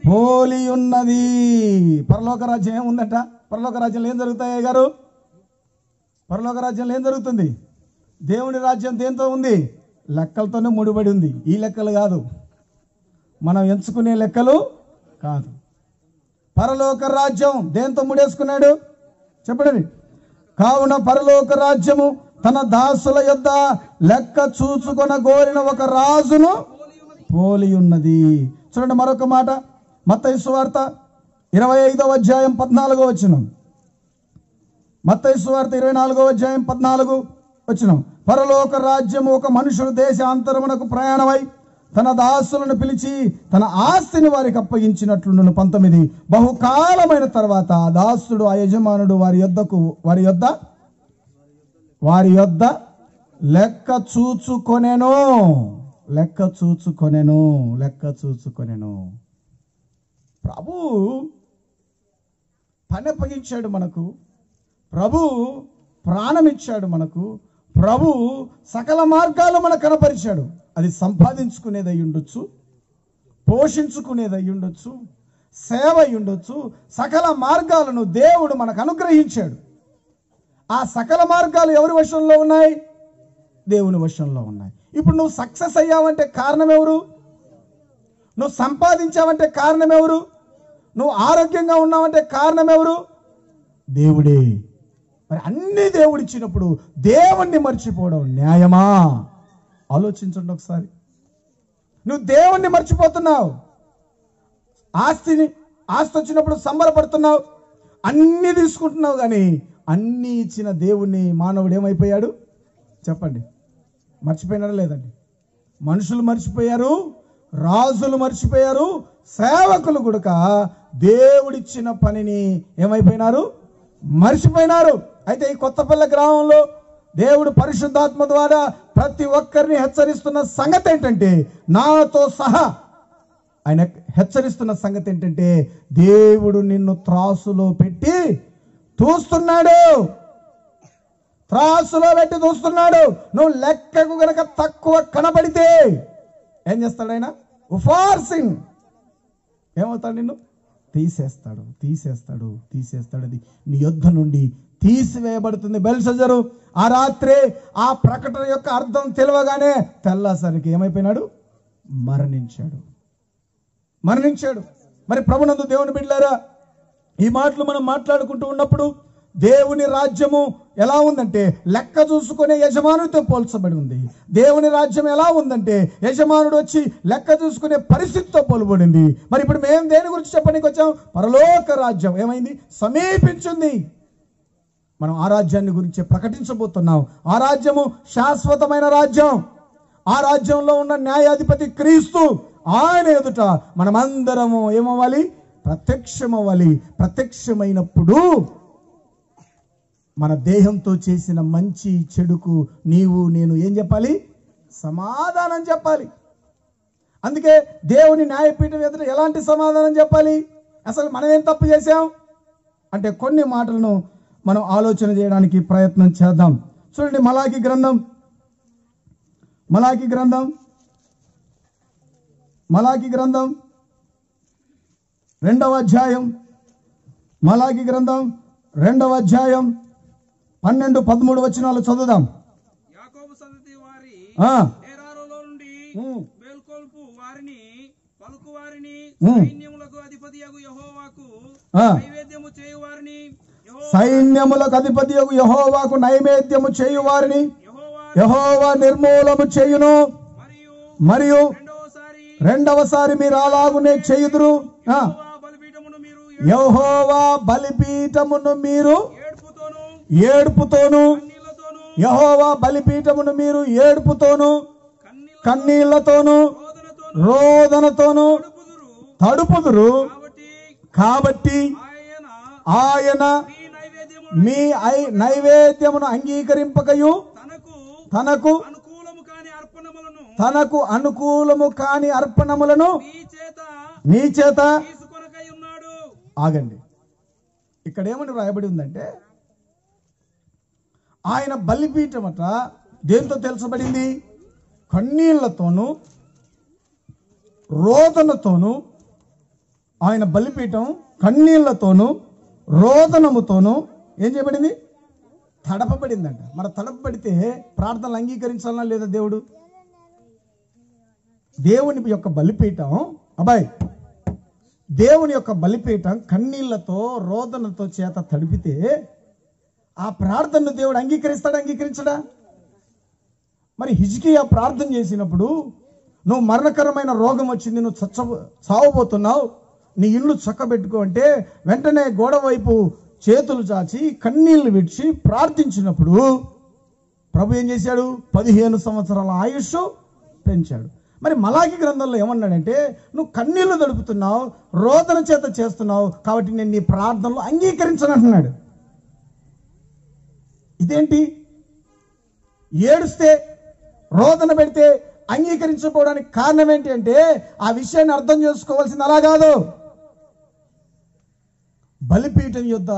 పోలి ఉన్నది. పరలోక రాజ్యం ఏముందట? పరలోక రాజ్యంలో ఏం జరుగుతాయి గారు? పరలోక రాజ్యంలో ఏం జరుగుతుంది? దేవుని రాజ్యం దేంతో ఉంది? లెక్కలతోనే ముడిపడి ఉంది. ఈ లెక్కలు కాదు, మనం ఎంచుకునే లెక్కలు కాదు. పరలోక రాజ్యం దేంతో ముడేసుకున్నాడు చెప్పండి. కావున పరలోక రాజ్యము తన దాసుల యొద్ద లెక్క చూచుకొన గోరిన ఒక రాజును పోలి ఉన్నది. చూడండి మరొక మాట, మత్తయి సువార్త 25వ అధ్యాయం 14వ వచనం. మత్తయి సువార్త 24వ అధ్యాయం 14వ వచనం. పరలోక రాజ్యము ఒక మనుషుడు దేశాంతరమునకు ప్రయాణమై తన దాసులను పిలిచి తన ఆస్తిని వారికి అప్పగించినట్లుండును. 19. బహుకాలమైన తర్వాత ఆ దాసుడు ఆ యజమానుడు వారి యొద్ద లెక్క చూచుకొనెను. ప్రభు పని అప్పగించాడు మనకు. ప్రభు ప్రాణం ఇచ్చాడు మనకు. ప్రభు సకల మార్గాలు మనకు కనపరిచాడు. అది సంపాదించుకునేది అయి ఉండొచ్చు, పోషించుకునేది అయి ఉండొచ్చు, సేవ అయి ఉండొచ్చు. సకల మార్గాలను దేవుడు మనకు అనుగ్రహించాడు. ఆ సకల మార్గాలు ఎవరి వశంలో ఉన్నాయి? దేవుని వశంలో ఉన్నాయి. ఇప్పుడు నువ్వు సక్సెస్ అయ్యావంటే కారణం ఎవరు? నువ్వు సంపాదించావంటే కారణం ఎవరు? నువ్వు ఆరోగ్యంగా ఉన్నావంటే కారణం ఎవరు? దేవుడే. మరి అన్ని దేవుడిచ్చినప్పుడు దేవుణ్ణి మర్చిపోవడం న్యాయమా? ఆలోచించండి ఒకసారి. నువ్వు దేవుణ్ణి మర్చిపోతున్నావు. ఆస్తి వచ్చినప్పుడు సంబరపడుతున్నావు, అన్నీ తీసుకుంటున్నావు. కానీ అన్నీ ఇచ్చిన దేవుణ్ణి మానవుడు ఏమైపోయాడు చెప్పండి? మర్చిపోయినారా లేదండి? మనుషులు మర్చిపోయారు, రాజులు మర్చిపోయారు, సేవకులు కూడా దేవుడిచ్చిన పనిని ఏమైపోయినారు? మర్చిపోయినారు. అయితే ఈ కొత్తపల్లె గ్రామంలో దేవుడు పరిశుద్ధాత్మ ద్వారా ప్రతి ఒక్కరిని హెచ్చరిస్తున్న సంగతి ఏంటంటే, నాతో సహా ఆయన హెచ్చరిస్తున్న సంగతి ఏంటంటే, దేవుడు నిన్ను త్రాసులో పెట్టి తూస్తున్నాడు. త్రాసులో పెట్టి చూస్తున్నాడు. నువ్వు లెక్కకు గనక తక్కువ కనబడితే ఏం చేస్తాడు ఆయన? ఉఫార్సింగ్ ఏమవుతాడు? నిన్ను తీసేస్తాడు. అది నీ యొద్ద నుండి తీసివేయబడుతుంది. బెల్షజరు ఆ రాత్రి ఆ ప్రకటన యొక్క అర్థం తెలియగానే తెల్లసరికి ఏమైపోయినాడు? మరణించాడు. మరి ప్రభునందు దేవుని బిడ్డలారా, ఈ మాటలు మనం మాట్లాడుకుంటూ ఉన్నప్పుడు దేవుని రాజ్యము ఎలా ఉందంటే లెక్క చూసుకునే యజమానుడితో పోల్చబడి ఉంది. దేవుని రాజ్యం ఎలా ఉందంటే యజమానుడు వచ్చి లెక్క చూసుకునే పరిస్థితితో పోల్చబడింది. మరి ఇప్పుడు మేము దేని గురించి చెప్పడానికి వచ్చాం? పరలోక రాజ్యం ఏమైంది? సమీపించింది. మనం ఆ రాజ్యాన్ని గురించి ప్రకటించబోతున్నాం. ఆ రాజ్యము శాశ్వతమైన రాజ్యం. ఆ రాజ్యంలో ఉన్న న్యాయాధిపతి క్రీస్తు. ఆయన ఎదుట మనమందరము ఏమవ్వాలి? ప్రత్యక్షమవ్వాలి. ప్రత్యక్షమైనప్పుడు మన దేహంతో చేసిన మంచి చెడుకు నీవు నేను ఏం చెప్పాలి? సమాధానం చెప్పాలి. అందుకే దేవుని న్యాయపీఠం ఎదుట ఎలాంటి సమాధానం చెప్పాలి? అసలు మనం ఏం తప్పు చేశాం అంటే కొన్ని మాటలను మనం ఆలోచన చేయడానికి ప్రయత్నం చేద్దాం. చూడండి, మలాకి గ్రంథం 2వ అధ్యాయం. మలాకి గ్రంథం 2వ అధ్యాయం 12-13 వచనాలు చదువుదాం. యాకోబు సంతతి వారి నేరారోలో నుండి మేల్కొల్పు వారిని పలుకు వారిని సైన్యములకు అధిపతియగు యెహోవాకు నైవేద్యము చేయు వారిని యెహోవా నిర్మూలము చేయును. మరియు రెండవసారి మీరు అలాగునే చేయుదురు. యెహోవా బలిపీఠమును మీరు ఏడుపుతోను కన్నీళ్లతోను రోదనతోను తడుపుదురు. కాబట్టి ఆయన మీ నైవేద్యమును అంగీకరింపకయు తనకు అనుకూలము కాని అర్పణములను నీ చేత. ఆగండి, ఇక్కడ ఏమని రాయబడి ఉందంటే ఆయన బలిపీఠం అట దేంతో తెలుసబడింది? కన్నీళ్లతోనూ రోదనతోనూ. ఆయన బలిపీఠం కన్నీళ్లతోనూ రోదనముతోనూ ఏం చేయబడింది? తడపబడిందంట. మన తడపబడితే ప్రార్థనలు అంగీకరించాలన్నా లేదా? దేవుని యొక్క బలిపీఠం కన్నీళ్లతో రోదనతో చేత తడిపితే ఆ ప్రార్థనను దేవుడు అంగీకరించడా? మరి హిజ్కియా ప్రార్థన చేసినప్పుడు, నువ్వు మరణకరమైన రోగం వచ్చింది, నువ్వు చావబోతున్నావు, నీ ఇల్లు చక్కబెట్టుకో అంటే వెంటనే గోడ వైపు చేతులు చాచి కన్నీళ్లు విడిచి ప్రార్థించినప్పుడు ప్రభు ఏం చేశాడు? 15 సంవత్సరాల ఆయుష్ పెంచాడు. మరి మలాకి గ్రంథంలో ఏమన్నాడంటే, నువ్వు కన్నీళ్లు తడుపుతున్నావు, రోదన చేత చేస్తున్నావు, కాబట్టి నేను నీ ప్రార్థనలు అంగీకరించనంటున్నాడు. ఇదేంటి? ఏడుస్తే రోదన పెడితే అంగీకరించకపోవడానికి కారణం ఏంటి అంటే ఆ విషయాన్ని అర్థం చేసుకోవాల్సింది అలా కాదు. బలిపీఠం యొద్ద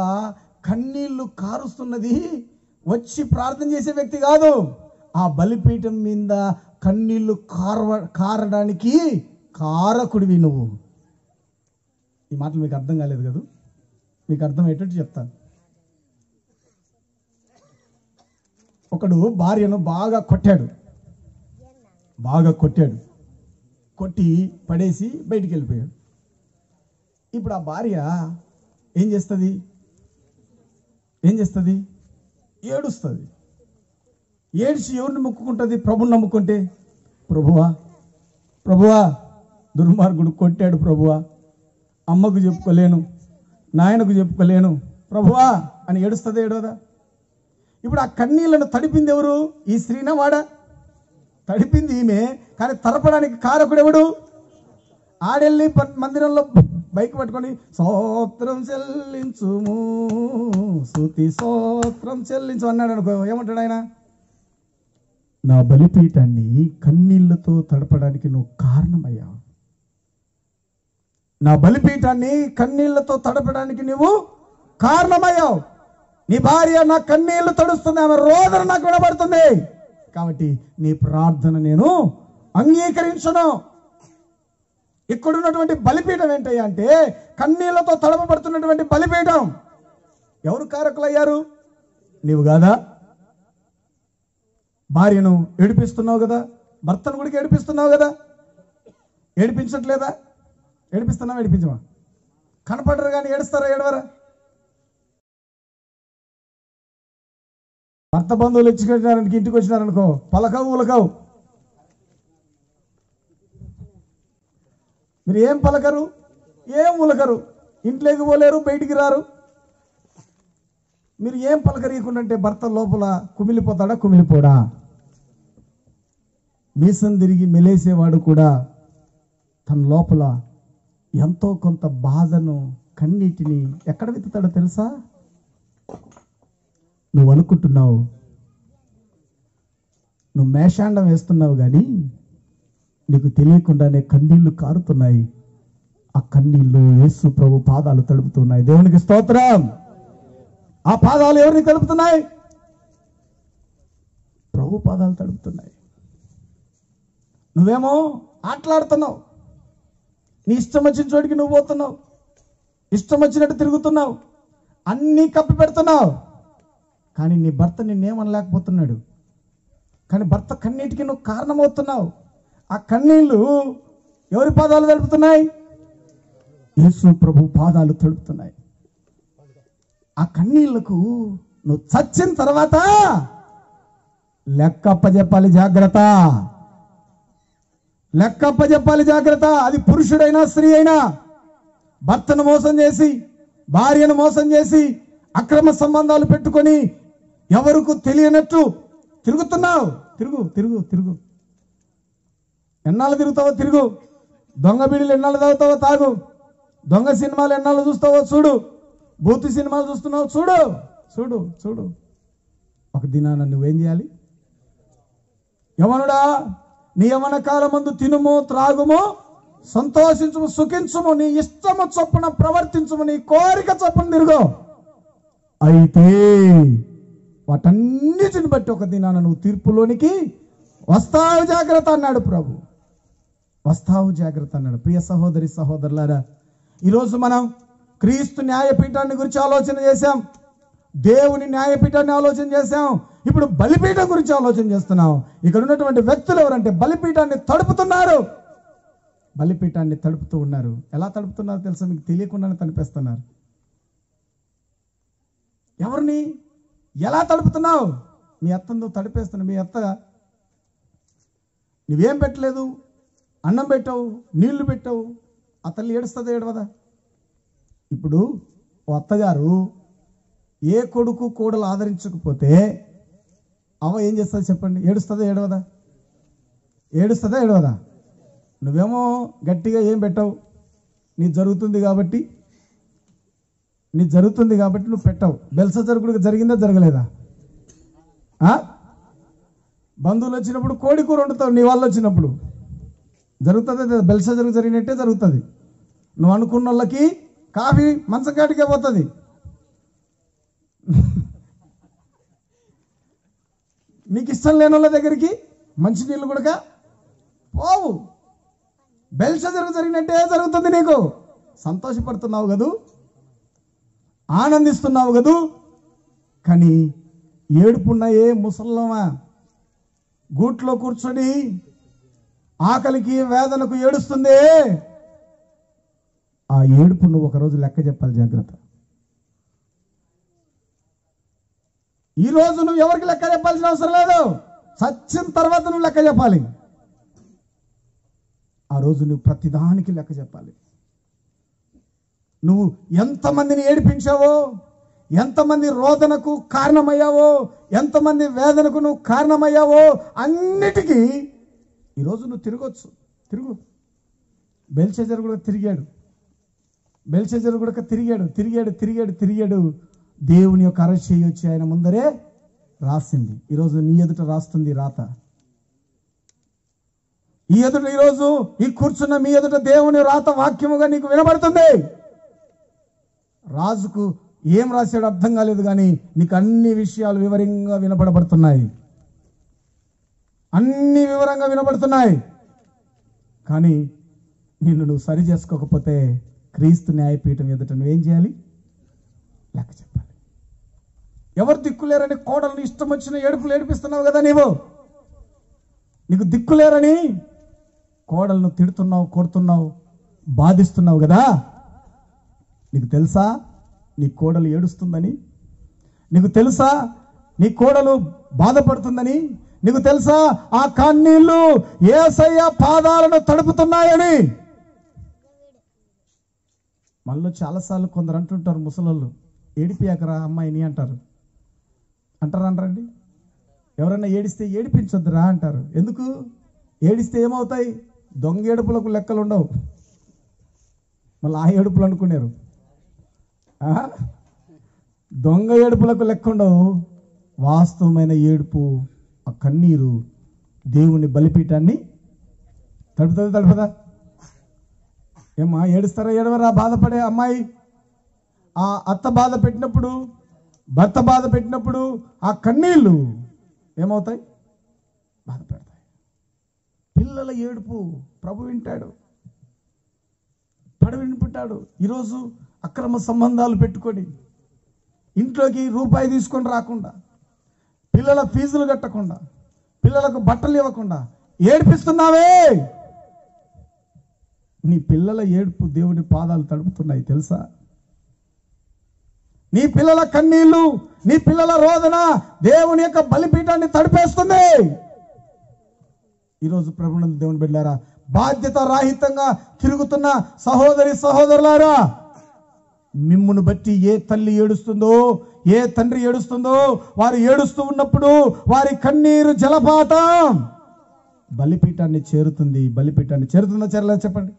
కన్నీళ్లు కారుస్తున్నది వచ్చి ప్రార్థన చేసే వ్యక్తి కాదు. ఆ బలిపీఠం మీద కన్నీళ్లు కారడానికి కారకుడివి నువ్వు. ఈ మాటలు మీకు అర్థం కాలేదు కదా? మీకు అర్థమయ్యేటట్టు చెప్తాను. ఒకడు భార్యను బాగా కొట్టాడు. కొట్టి పడేసి బయటికి వెళ్ళిపోయాడు. ఇప్పుడు ఆ భార్య ఏం చేస్తుంది? ఏడుస్తుంది. ఏడ్చి ఎవరిని మొక్కుకుంటుంది? ప్రభుని నమ్ముకుంటే, ప్రభువా దుర్మార్గుడు కొట్టాడు ప్రభువా, అమ్మకు చెప్పుకోలేను, నాయనకు చెప్పుకోలేను ప్రభువా అని ఏడుస్తుంది. ఏడవదా? ఇప్పుడు ఆ కన్నీళ్లను తడిపింది ఎవరు? ఈ స్త్రీనా వాడా? తడిపింది ఈమె, కానీ తరపడానికి కారకుడు ఎవడు? ఆడెళ్ళి మందిరంలో బైక్ పట్టుకొని స్తోత్రం చెల్లించుము, స్తుతి స్తోత్రం చెల్లించు అన్నాడు అనుకో, ఏమంటాడు ఆయన? నా బలిపీఠాన్ని కన్నీళ్లతో తడపడానికి నువ్వు కారణమయ్యావు. నా బలిపీఠాన్ని కన్నీళ్లతో తడపడానికి నువ్వు కారణమయ్యావు. నీ భార్య నా కన్నీళ్లు తడుస్తుంది, ఆమె రోదన నాకు వినబడుతుంది, కాబట్టి నీ ప్రార్థన నేను అంగీకరించను. ఇక్కడున్నటువంటి బలిపీఠం ఏంటయ్యా అంటే కన్నీళ్లతో తడపబడుతున్నటువంటి బలిపీఠం. ఎవరు కారకులయ్యారు? నీవు కాదా? భార్యను ఏడిపిస్తున్నావు కదా, భర్తను కూడా ఏడిపిస్తున్నావు కదా. ఏడిపించట్లేదా? ఏడిపిస్తున్నావా? ఏడిపించమా? కనపడరు కానీ ఏడుస్తారా? ఏడవరా? భర్త బంధువులు ఇచ్చుకెళ్ళడానికి ఇంటికి వచ్చినారనుకో, పలకవు ఉలకవు. మీరు ఏం పలకరు, ఏం ఉలకరు, ఇంట్లోకి పోలేరు, బయటికి రారు. మీరు ఏం పలకరీయకుండంటే భర్త లోపల కుమిలిపోతాడా? కుమిలిపోడా? మీసం తిరిగి మెలేసేవాడు కూడా తన లోపల ఎంతో కొంత బాధను, కన్నీటిని ఎక్కడ వెతుకుతాడో తెలుసా? నువ్వు అనుకుంటున్నావు నువ్వు మేషాండం వేస్తున్నావు, కానీ నీకు తెలియకుండానే కన్నీళ్లు కారుతున్నాయి. ఆ కన్నీళ్లు యేసు ప్రభు పాదాలు తడుపుతున్నాయి. దేవునికి స్తోత్రం. ఆ పాదాలు ఎవరిని తడుపుతున్నాయి? ప్రభు పాదాలు తడుపుతున్నాయి. నువ్వేమో ఆటలాడుతున్నావు, నీ ఇష్టం వచ్చిన చోటికి నువ్వు పోతున్నావు, ఇష్టం వచ్చినట్టు తిరుగుతున్నావు, అన్నీ కప్పి పెడుతున్నావు, కానీ నీ భర్త నిన్నేమనలేకపోతున్నాడు. కానీ భర్త కన్నీటికి నువ్వు కారణమవుతున్నావు. ఆ కన్నీళ్లు ఎవరి పాదాలు తడుపుతున్నాయి? యేసు ప్రభు పాదాలు తడుపుతున్నాయి. ఆ కన్నీళ్లకు నువ్వు చచ్చిన తర్వాత లెక్కప్పజెప్పాలి, జాగ్రత్త. లెక్కప్పజెప్పాలి, జాగ్రత్త. అది పురుషుడైనా స్త్రీ అయినా. భర్తను మోసం చేసి, భార్యను మోసం చేసి, అక్రమ సంబంధాలు పెట్టుకొని ఎవరికి తెలియనట్టు తిరుగుతున్నావు. తిరుగు తిరుగు తిరుగు. ఎన్నాళ్ళు తిరుగుతావో తిరుగు. దొంగ బీడీలు ఎన్నాళ్ళు తాగుతావో తాగు. దొంగ సినిమాలు ఎన్నాళ్ళు చూస్తావో చూడు. బూతు సినిమాలు చూస్తున్నావు చూడు. చూడు చూడు. ఒక దినాన నువ్వేం చేయాలి? యవనుడా, నీ యవన కాలమందు తినుము, త్రాగుము, సంతోషించుము, సుఖించుము, నీ ఇష్టము చొప్పున ప్రవర్తించుము, నీ కోరిక చొప్పున తిరుగు. అయితే వాటన్నిటిని బట్టి ఒక దినాన నువ్వు తీర్పులోనికి వస్తావు, జాగ్రత్త అన్నాడు ప్రభు. వస్తావు, జాగ్రత్త అన్నాడు. ప్రియ సహోదరి సహోదరులారా, ఈరోజు మనం క్రీస్తు న్యాయపీఠాన్ని గురించి ఆలోచన చేశాం, దేవుని న్యాయపీఠాన్ని ఆలోచన చేశాం, ఇప్పుడు బలిపీఠం గురించి ఆలోచన చేస్తున్నాం. ఇక్కడ ఉన్నటువంటి వ్యక్తులు ఎవరంటే బలిపీఠాన్ని తడుపుతున్నారు. బలిపీఠాన్ని తడుపుతూ ఉన్నారు. ఎలా తడుపుతున్నారు తెలుసా? మీకు తెలియకుండానే తడిపేస్తున్నారు. ఎవరిని ఎలా తడుపుతున్నావు? మీ అత్తను నువ్వు తడిపేస్తున్నావు. మీ అత్త నువ్వేం పెట్టలేదు, అన్నం పెట్టావు, నీళ్లు పెట్టావు, ఆ తల్లి ఏడుస్తుంది, ఏడవదా? ఇప్పుడు ఓ అత్తగారు ఏ కొడుకు కోడలు ఆదరించకపోతే అవ్వ ఏం చేస్తుంది చెప్పండి? ఏడుస్తుందా ఏడవదా? ఏడుస్తుందా ఏడవదా? నువ్వేమో గట్టిగా ఏం పెట్టావు, నీ జరుగుతుంది కాబట్టి నువ్వు పెట్టావు. బెల్సజర్ కూడా జరిగిందా జరగలేదా? బంధువులు వచ్చినప్పుడు కోడి కూర వండుతావు, నీ వాళ్ళు వచ్చినప్పుడు జరుగుతుంది. బెల్సజర్ జరిగినట్టే జరుగుతుంది. నువ్వు అనుకున్న వాళ్ళకి కాఫీ మంచకాటికే పోతుంది. నీకు ఇష్టం లేని వాళ్ళ దగ్గరికి మంచినీళ్ళు కూడా పోవు. బెల్సజర్ జరిగినట్టే జరుగుతుంది. నీకు సంతోషపడుతున్నావు కదూ, ఆనందిస్తున్నావు కదూ, కానీ ఏడుపున్నాయే ముసల్లమా గూట్లో కూర్చొని ఆకలికి వేదనకు ఏడుస్తుంది. ఆ ఏడుపు నువ్వు ఒకరోజు లెక్క చెప్పాలి, జాగ్రత్త. ఈరోజు నువ్వు ఎవరికి లెక్క చెప్పాల్సిన అవసరం లేదు. చచ్చిన తర్వాత నువ్వు లెక్క చెప్పాలి. ఆ రోజు నువ్వు ప్రతిదానికి లెక్క చెప్పాలి. నువ్వు ఎంతమందిని ఏడిపించావో, ఎంతమంది రోదనకు కారణమయ్యావో, ఎంతమంది వేదనకు నువ్వు కారణమయ్యావో అన్నిటికీ ఈరోజు నువ్వు తిరగొచ్చు. తిరుగు. బెల్షజర్ కూడా తిరిగాడు. బెల్షజర్ కూడా తిరిగాడు. దేవుని యొక్క అరచేయి వచ్చి ఆయన ముందరే రాసింది. ఈరోజు నీ ఎదుట రాస్తుంది రాత. ఈ ఎదుట ఈరోజు ఈ కూర్చున్న మీ ఎదుట దేవుని రాత వాక్యముగా నీకు వినబడుతుంది. రాజుకు ఏం రాశాడో అర్థం కాలేదు, కానీ నీకు అన్ని విషయాలు వివరంగా వినపడబడుతున్నాయి, అన్ని వివరంగా వినబడుతున్నాయి. కానీ నిన్ను నువ్వు సరి చేసుకోకపోతే క్రీస్తు న్యాయపీఠం ఎదుట నువ్వేం చేయాలి? లెక్క చెప్పాలి. ఎవరు దిక్కులేరని కోడల్ని ఇష్టం వచ్చిన ఏడుపులు ఏడిపిస్తున్నావు కదా, నీకు దిక్కులేరని కోడలను తిడుతున్నావు, కొడుతున్నావు, బాధిస్తున్నావు కదా. నీకు తెలుసా నీ కోడలు ఏడుస్తుందని? నీకు తెలుసా నీ కోడలు బాధపడుతుందని? నీకు తెలుసా ఆ కన్నీళ్లు యేసయ్య పాదాలను తడుపుతున్నాయని? మళ్ళీ చాలాసార్లు కొందరు అంటుంటారు, ముసలోళ్ళు, ఏడిపియాకరా అమ్మాయిని అంటారండి. ఎవరన్నా ఏడిస్తే ఏడిపించొద్దురా అంటారు. ఎందుకు? ఏడిస్తే ఏమవుతాయి? దొంగ ఏడుపులకు లెక్కలు ఉండవు. మళ్ళీ ఆ ఏడుపులు అనుకున్నారు. దొంగ ఏడుపులకు లెక్క ఉండవు. వాస్తవమైన ఏడుపు, ఆ కన్నీరు దేవుని బలిపీఠాన్ని తడుపుదా? ఏమ్మా, ఏడుస్తారా ఏడవరా? బాధపడే అమ్మాయి ఆ అత్త బాధ పెట్టినప్పుడు, భర్త బాధ పెట్టినప్పుడు ఆ కన్నీళ్ళు ఏమవుతాయి? బాధ పెడతాయి. పిల్లల ఏడుపు ప్రభు వింటాడు, వినిపింటాడు. ఈరోజు అక్రమ సంబంధాలు పెట్టుకొని ఇంట్లోకి రూపాయి తీసుకొని రాకుండా, పిల్లల ఫీజులు కట్టకుండా, పిల్లలకు బట్టలు ఇవ్వకుండా ఏడిపిస్తున్నావే. నీ పిల్లల ఏడుపు దేవుని పాదాలు తడుపుతున్నాయి తెలుసా? నీ పిల్లల కన్నీళ్లు, నీ పిల్లల రోదన దేవుని యొక్క బలిపీఠాన్ని తడిపేస్తుంది. ఈరోజు ప్రభునందు దేవుని బిడ్డలారా, బాధ్యత రాహితంగా తిరుగుతున్న సహోదరి సహోదరులారా, మిమ్మును బట్టి ఏ తల్లి ఏడుస్తుందో, ఏ తండ్రి ఏడుస్తుందో, వారు ఏడుస్తూ ఉన్నప్పుడు వారి కన్నీరు జలపాతం బలిపీఠాన్ని చేరుతుంది. బలిపీఠాన్ని చేరుతుందా చేరలేదా చెప్పండి?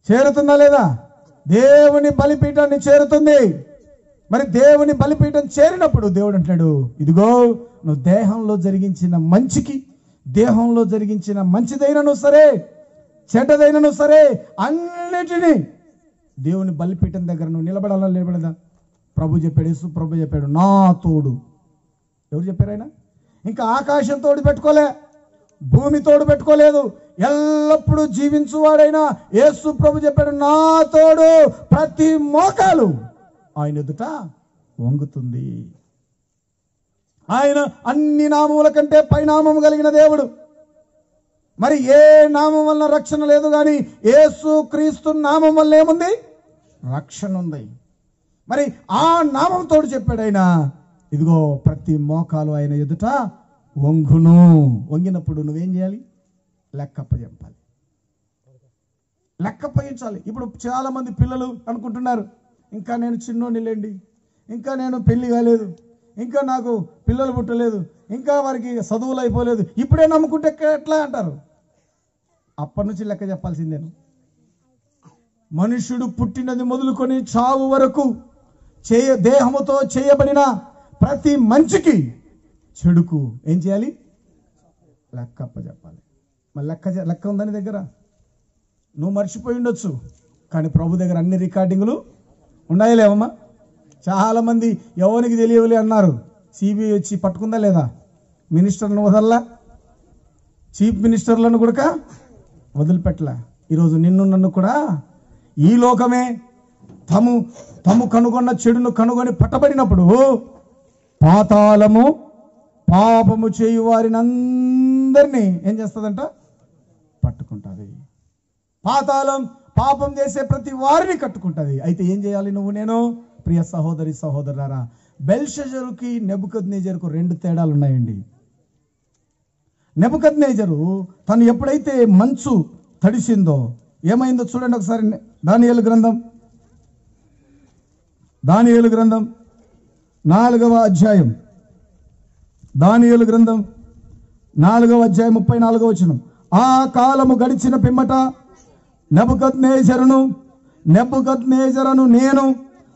చేరుతుందా లేదా? దేవుని బలిపీఠాన్ని చేరుతుంది. మరి దేవుని బలిపీఠం చేరినప్పుడు దేవుడు అంటాడు, ఇదిగో నువ్వు దేహంలో జరిగించిన మంచికి, దేహంలో జరిగించిన మంచిదైనను సరే, చెడ్డదైనను సరే, అన్నిటినీ దేవుని బలిపీఠం దగ్గర నువ్వు నిలబడదా? ప్రభు చెప్పాడు, యేసు ప్రభు చెప్పాడు, నా తోడు. ఎవరు చెప్పారు ఆయన? ఇంకా ఆకాశం తోడు పెట్టుకోలే, భూమి తోడు పెట్టుకోలేదు, ఎల్లప్పుడూ జీవించువాడైనా యేసు ప్రభు చెప్పాడు, నా తోడు ప్రతి మోకాలు ఆయన ఎదుట వంగుతుంది. ఆయన అన్ని నామముల కంటే పైనామము కలిగిన దేవుడు. మరి ఏ నామం వల్ల రక్షణ లేదు, కానీ యేసు క్రీస్తు నామం వల్ల ఏముంది? రక్షణ ఉంది. మరి ఆ నామంతో చెప్పాడు ఆయన, ఇదిగో ప్రతి మోకాలు ఆయన ఎదుట వంగును. వంగినప్పుడు నువ్వేం చేయాలి? లెక్కప్పగించాలి, లెక్కప్పగించాలి. ఇప్పుడు చాలా మంది పిల్లలు అనుకుంటున్నారు, ఇంకా నేను చిన్నోని లేండి, ఇంకా నేను పెళ్లి కాలేదు, ఇంకా నాకు పిల్లలు పుట్టలేదు, ఇంకా వారికి చదువులు అయిపోలేదు, ఇప్పుడే నమ్ముకుంటే ఎట్లా అంటారు. అప్పటి నుంచి లెక్క చెప్పాల్సిందేను. మనుషుడు పుట్టినది మొదలుకొని చావు వరకు దేహముతో చేయబడిన ప్రతి మంచికి, చెడుకు ఏం చేయాలి? లెక్కప్ప చెప్పాలి. మరి లెక్క ఉందని దగ్గర నువ్వు మర్చిపోయి ఉండొచ్చు, కానీ ప్రభు దగ్గర అన్ని రికార్డింగులు ఉన్నాయా లేవమ్మా? చాలామంది ఎవరికి తెలియవులే అన్నారు, సిబిఐ వచ్చి పట్టుకుందా లేదా? మినిస్టర్లను వదల్లా, చీఫ్ మినిస్టర్లను కూడా వదిలిపెట్టలా. ఈరోజు నిన్ను నన్ను కూడా ఈ లోకమే తము కనుగొన్న చెడును కనుగొని పట్టబడినప్పుడు పాతాళము పాపము చేయు వారిని అందరినీ ఏం చేస్తుందంట? పట్టుకుంటుంది. పాతాళం పాపం చేసే ప్రతి వారిని కట్టుకుంటుంది. అయితే ఏం చేయాలి నువ్వు నేను? ప్రియ సహోదరి సహోదరులారా, బెల్షజరుకి నెబుకద్నెజరుకు 2 తేడాలు ఉన్నాయండి. నెబుకద్నెజరు తను ఎప్పుడైతే మంచు తడిసిందో ఏమైందో చూడండి ఒకసారి. దానియేలు గ్రంథం 4వ అధ్యాయం, దానియేలు గ్రంథం 4వ అధ్యాయం 34వ వచనం. ఆ కాలము గడిచిన పిమ్మట నెబుకద్నెజరును నేను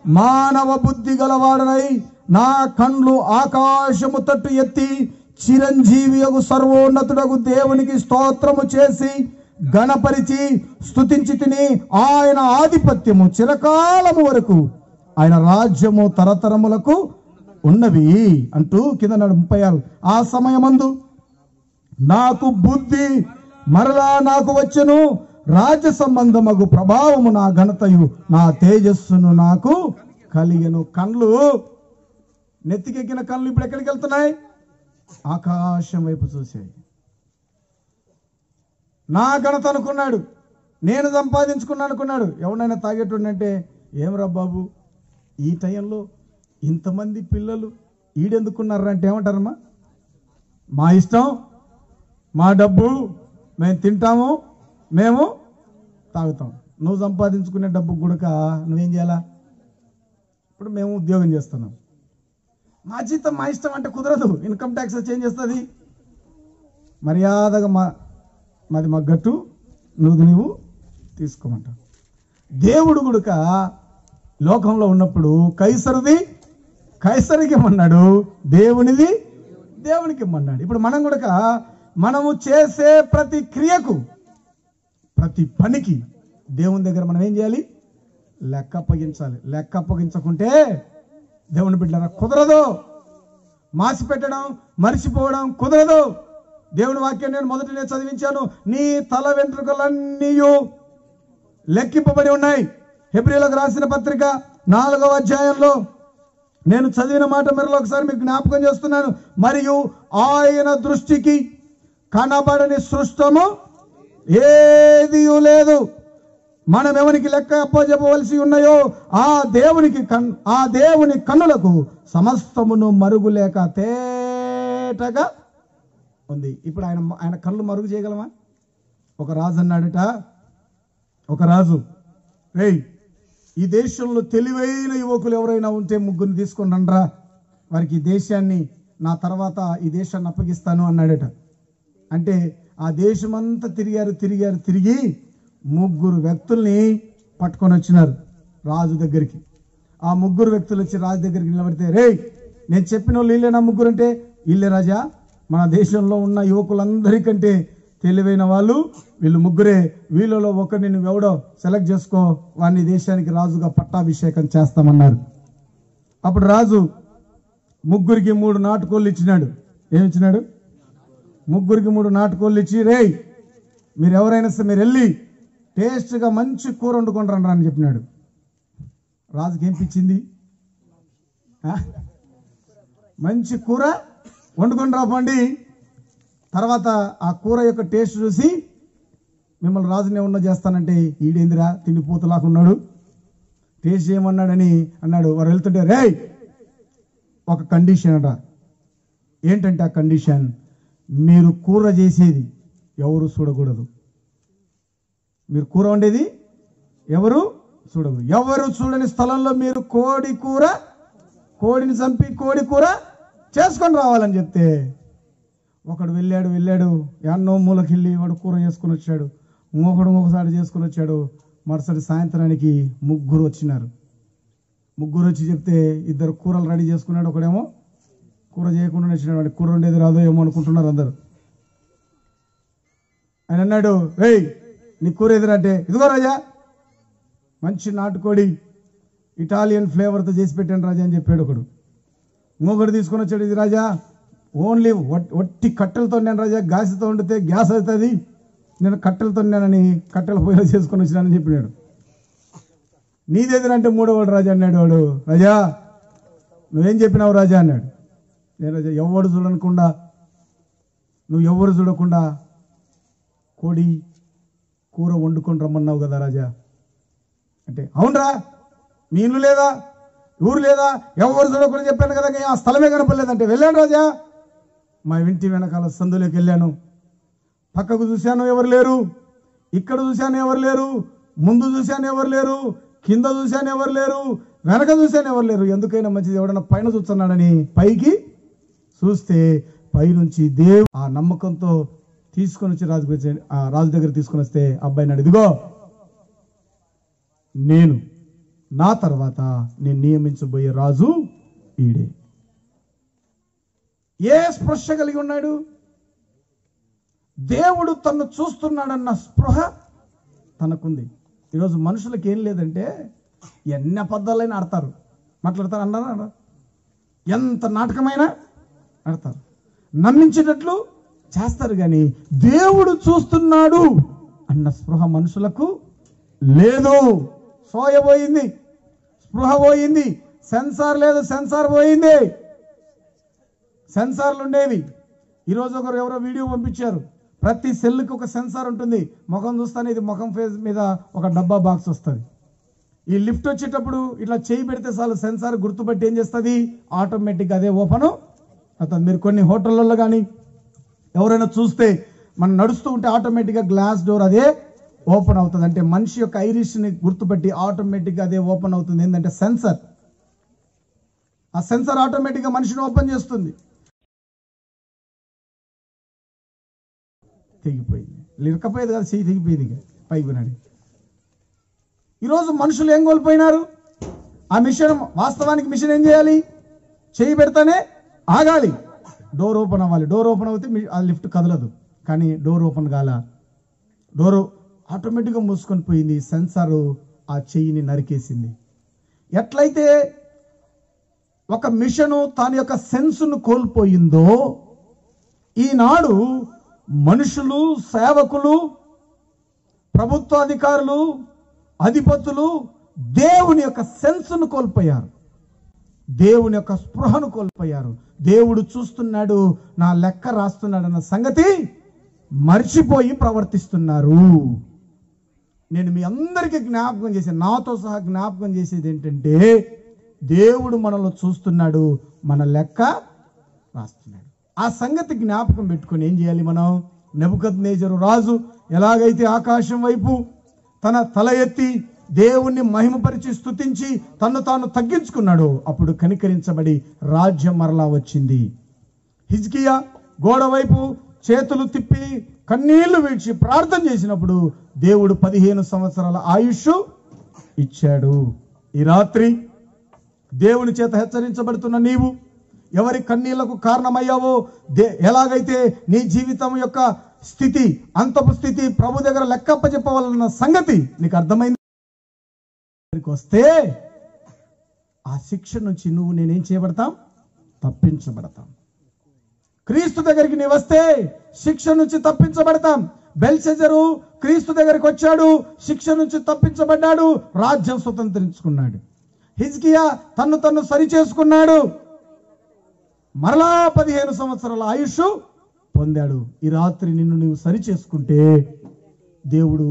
మానవ బుద్ధి గలవాడనై నా కండ్లు ఆకాశము తట్టు ఎత్తి చిరంజీవియగు సర్వోన్నతుడగు దేవునికి స్తోత్రము చేసి గణపరిచి స్తుతించి తిని ఆయన ఆధిపత్యము చిరకాలము వరకు, ఆయన రాజ్యము తరతరములకు ఉన్నవి అంటూ కింద 36. ఆ సమయమందు నాకు బుద్ధి మరలా నాకు వచ్చెను, రాజ్య సంబంధమగు ప్రభావము నా ఘనతయు నా తేజస్సును నాకు కలిగెను. కళ్ళు నెత్తికెక్కిన కళ్ళు ఇప్పుడు ఎక్కడికి వెళ్తున్నాయి? ఆకాశం వైపు చూసాయి. నా ఘనత అనుకున్నాడు, నేను సంపాదించుకున్నా అనుకున్నాడు. ఎవరైనా తాగేటుండంటే ఏమరా బాబు ఈ టైంలో ఇంతమంది పిల్లలు ఈడెందుకున్నారంటే ఏమంటారమ్మా? మా ఇష్టం, మా డబ్బు, మేము తింటాము, మేము తాగుతాం. నువ్వు సంపాదించుకునే డబ్బు గుడక నువ్వేం చేయాలా? ఇప్పుడు మేము ఉద్యోగం చేస్తున్నాం, మా జీతం మా ఇష్టం అంటే కుదరదు. ఇన్కమ్ ట్యాక్స్ చేంజ్ చేస్తుంది. మర్యాదగా మాది మా గట్టు, నువ్వు తీసుకోమంట. దేవుడు గుడక లోకంలో ఉన్నప్పుడు కైసరుది కైసరికి ఇమ్మన్నాడు, దేవునిది దేవునికి ఇమ్మన్నాడు. ఇప్పుడు మనం గుడక మనము చేసే ప్రతి క్రియకు, ప్రతి పనికి దేవుని దగ్గర మనం ఏం చేయాలి? లెక్క అప్పగించాలి. లెక్క అప్పగించకుంటే దేవుని బిడ్డలారా కుదరదు. మాసి పెట్టడం, మరిచిపోవడం కుదరదు. దేవుని వాక్యం నేను మొదటినే చదివించాను. నీ తల వెంట్రుకలన్నీ లెక్కింపబడి ఉన్నాయి. హెబ్రీయులకు రాసిన పత్రిక 4వ అధ్యాయంలో నేను చదివిన మాట మరలో ఒకసారి మీకు జ్ఞాపకం చేస్తున్నాను. మరియు ఆయన దృష్టికి కనబడని సృష్టము ఏది లేదు. మనం ఎవరికి లెక్క అప్పచెప్పవలసి ఉన్నాయో ఆ దేవుని కన్నులకు సమస్తమును మరుగు లేక తేటగా ఉంది. ఇప్పుడు ఆయన కళ్ళు మరుగు చేయగలమా? ఒక రాజు అన్నాడట, ఒక రాజు, రేయ్ ఈ దేశంలో తెలివైన యువకులు ఎవరైనా ఉంటే ముగ్గురిని తీసుకొని రండ్రా, వారికి ఈ దేశాన్ని నా తర్వాత ఈ దేశాన్ని అప్పగిస్తాను అన్నాడట. అంటే ఆ దేశమంతా తిరిగి 3 వ్యక్తుల్ని పట్టుకొని వచ్చినారు రాజు దగ్గరికి. ఆ 3 వ్యక్తులు వచ్చి రాజు దగ్గరికి నిలబడితే, రేయ్ నేను చెప్పిన వాళ్ళు వీళ్ళేనా 3 అంటే? వీళ్ళే రాజా, మన దేశంలో ఉన్న యువకులందరికంటే తెలివైన వాళ్ళు వీళ్ళు 3. వీళ్ళలో ఒకరిని నువ్వెవడో సెలెక్ట్ చేసుకో, వాడిని దేశానికి రాజుగా పట్టాభిషేకం చేస్తామన్నారు. అప్పుడు రాజు 3కి 3 నాటుకోళ్ళు ఇచ్చినాడు. ఏమిచ్చినాడు? 3కి 3 నాటుకోళ్ళు ఇచ్చి, రేయ్ మీరు ఎవరైనా సరే మీరు వెళ్ళి టేస్ట్గా మంచి కూర వండుకొని రండి అని చెప్పినాడు. రాజుకి ఏం పిచ్చింది? మంచి కూర వండుకొని రాపండి. తర్వాత ఆ కూర యొక్క టేస్ట్ చూసి మిమ్మల్ని రాజుని ఏమన్నా చేస్తానంటే ఈడేందిరా తిండి పూతలాకున్నాడు, టేస్ట్ చేయమన్నాడని అన్నాడు. వారు వెళ్తుంటే, రేయ్ ఒక కండిషన్ అట. ఏంటంటే ఆ కండిషన్, మీరు కూర చేసేది ఎవరు చూడకూడదు. మీరు కూర వండేది ఎవరు చూడకూడదు. ఎవరు చూడని స్థలంలో మీరు కోడిని చంపి కోడి కూర చేసుకొని రావాలని చెప్తే, ఒకడు వెళ్ళాడు ఎన్నో మూలకెళ్ళి వాడు కూర చేసుకుని వచ్చాడు. ఇంకొకసారి చేసుకుని వచ్చాడు. మరుసటి సాయంత్రానికి 3 వచ్చినారు. 3 వచ్చి చెప్తే 2 కూరలు రెడీ చేసుకున్నాడు. ఒకడేమో కూర చేయకుండా వచ్చినాడు. వాడికి కూర ఉండేది రాదో ఏమో అనుకుంటున్నారు అందరు. ఆయన అన్నాడు, రేయ్ నీ కూర ఎదురంటే, ఇదిగో రాజా మంచి నాటుకోడి ఇటాలియన్ ఫ్లేవర్తో చేసి పెట్టాను రాజా అని చెప్పాడు ఒకడు. ఇంకొకటి తీసుకొని వచ్చాడు, ఇది రాజా ఓన్లీ ఒట్టి కట్టెలతో నేను రాజా, గ్యాస్తో వండితే గ్యాస్ అవుతుంది, నేను కట్టెలతో నేనని కట్టెల పొయ్యిలో చేసుకొని వచ్చినానని చెప్పినాడు. నీదేదిరంటే 3వవాడు రాజా అన్నాడు. వాడు, రాజా నువ్వేం చెప్పినావు రాజా అన్నాడు. నేను రాజా ఎవరు చూడకుండా కోడి కూర వండుకొని రమ్మన్నావు కదా రాజా అంటే, అవునరా మీ ఇల్లు లేదా, ఊరు లేదా, ఎవరు చూడకుండా చెప్పాను కదా, ఆ స్థలమే కనపడలేదంటే, వెళ్ళాను రాజా మా ఇంటి వెనకాల సందులోకి వెళ్ళాను, పక్కకు చూశాను ఎవరు లేరు, ఇక్కడ చూశాను ఎవరు లేరు, ముందు చూశాను ఎవరు లేరు, కింద చూశాను ఎవరు లేరు, వెనక చూశాను ఎవరు లేరు. ఎందుకైనా మంచిది ఎవడన్నా పైన చూస్తున్నాడని పైకి చూస్తే పైనుంచి దేవుడు ఆ నమ్మకంతో తీసుకొని వచ్చి రాజు దగ్గర తీసుకొని వస్తే అబ్బాయిని అడిగిగో, నేను నా తర్వాత నేను నియమించబోయే రాజు ఈడే. ఏ స్పృహ కలిగి ఉన్నాడు? దేవుడు తన్ను చూస్తున్నాడన్న స్పృహ తనకుంది. ఈరోజు మనుషులకు ఏం లేదంటే ఎన్ని అబద్ధాలైనా ఆడతారు, మాట్లాడతారు, అన్నారా? ఎంత నాటకమైనా ఆడతారు, నమ్మించేటట్లు చేస్తారు, కానీ దేవుడు చూస్తున్నాడు అన్న స్పృహ మనుషులకు లేదు. సోయ పోయింది, స్పృహ పోయింది, సెన్సార్ లేదు, సెన్సార్ పోయింది. సెన్సార్లు ఉండేవి. ఈరోజు ఎవరో వీడియో పంపించారు, ప్రతి సెల్కి ఒక సెన్సార్ ఉంటుంది. ముఖం చూస్తానే ఇది ముఖం ఫేస్ మీద ఒక డబ్బా బాక్స్ వస్తుంది. ఈ లిఫ్ట్ వచ్చేటప్పుడు ఇట్లా చేయి పెడితే చాలు సెన్సార్ గుర్తుపట్టి ఏం చేస్తుంది, ఆటోమేటిక్ అదే ఓపెన్ అవుతుంది. మీరు కొన్ని హోటళ్ళల్లో కానీ ఎవరైనా చూస్తే మనం నడుస్తూ ఉంటే ఆటోమేటిక్గా గ్లాస్ డోర్ అదే ఓపెన్ అవుతుంది. అంటే మనిషి యొక్క ఐరిష్ని గుర్తుపట్టి ఆటోమేటిక్గా అదే ఓపెన్ అవుతుంది. ఏంటంటే సెన్సర్. ఆ సెన్సర్ ఆటోమేటిక్గా మనిషిని ఓపెన్ చేస్తుంది. తెగిపోయింది, ఇరకపోయేది కాదు, చెయ్యి తెగిపోయేది, పైకి వినాడు. ఈరోజు మనుషులు ఏం కోల్పోయినారు? ఆ మిషన్, వాస్తవానికి మిషన్ ఏం చేయాలి? చేయి పెడతానే ఆగాలి, డోర్ ఓపెన్ అవ్వాలి. డోర్ ఓపెన్ అవుతే ఆ లిఫ్ట్ కదలదు. కానీ డోర్ ఓపెన్ కాల, డోరు ఆటోమేటిక్గా మూసుకొని పోయింది. సెన్సారు ఆ చెయ్యిని నరికేసింది. ఎట్లయితే ఒక మిషను తన యొక్క సెన్స్ను కోల్పోయిందో, ఈనాడు మనుషులు, సేవకులు, ప్రభుత్వ అధికారులు, అధిపతులు దేవుని యొక్క సెన్స్ను కోల్పోయారు, దేవుని యొక్క స్పృహను కోల్పోయారు. దేవుడు చూస్తున్నాడు, నా లెక్క రాస్తున్నాడు అన్న సంగతి మర్చిపోయి ప్రవర్తిస్తున్నారు. నేను మీ అందరికీ జ్ఞాపకం చేసేది, నాతో సహా జ్ఞాపకం చేసేది ఏంటంటే, దేవుడు మనలో చూస్తున్నాడు, మన లెక్క రాస్తున్నాడు. ఆ సంగతి జ్ఞాపకం పెట్టుకొని ఏం చేయాలి మనం? నెబుకద్నెజరు రాజు ఎలాగైతే ఆకాశం వైపు తన తల ఎత్తి దేవుణ్ణి మహిమపరిచి స్తుతించి తన్ను తాను తగ్గించుకున్నాడు, అప్పుడు కనికరించబడి రాజ్యం మరలా వచ్చింది. హిజ్కియా గోడ వైపు చేతులు తిప్పి కన్నీళ్లు విడిచి ప్రార్థన చేసినప్పుడు దేవుడు 15 సంవత్సరాల ఆయుష్ ఇచ్చాడు. ఈ రాత్రి దేవుని చేత హెచ్చరించబడుతున్న నీవు ఎవరి కన్నీళ్లకు కారణమయ్యావో, ఎలాగైతే నీ జీవితం యొక్క స్థితి, అంతపు స్థితి ప్రభు దగ్గర లెక్కప్ప చెప్పవాలన్న సంగతి నీకు అర్థమైంది వస్తే, ఆ శిక్ష నుంచి నువ్వు నేనేం చేయబడతాం? తప్పించబడతాం. క్రీస్తు దగ్గరికి నీ వస్తే శిక్ష నుంచి తప్పించబడతాం. బెల్షెజరు క్రీస్తు దగ్గరికి వచ్చాడు, శిక్ష నుంచి తప్పించబడ్డాడు, రాజ్యం స్వతంత్రించుకున్నాడు. హిజ్కియా తన్ను సరి చేసుకున్నాడు, మరలా 15 సంవత్సరాల ఆయుష్ పొందాడు. ఈ రాత్రి నిన్ను నీవు సరి చేసుకుంటే దేవుడు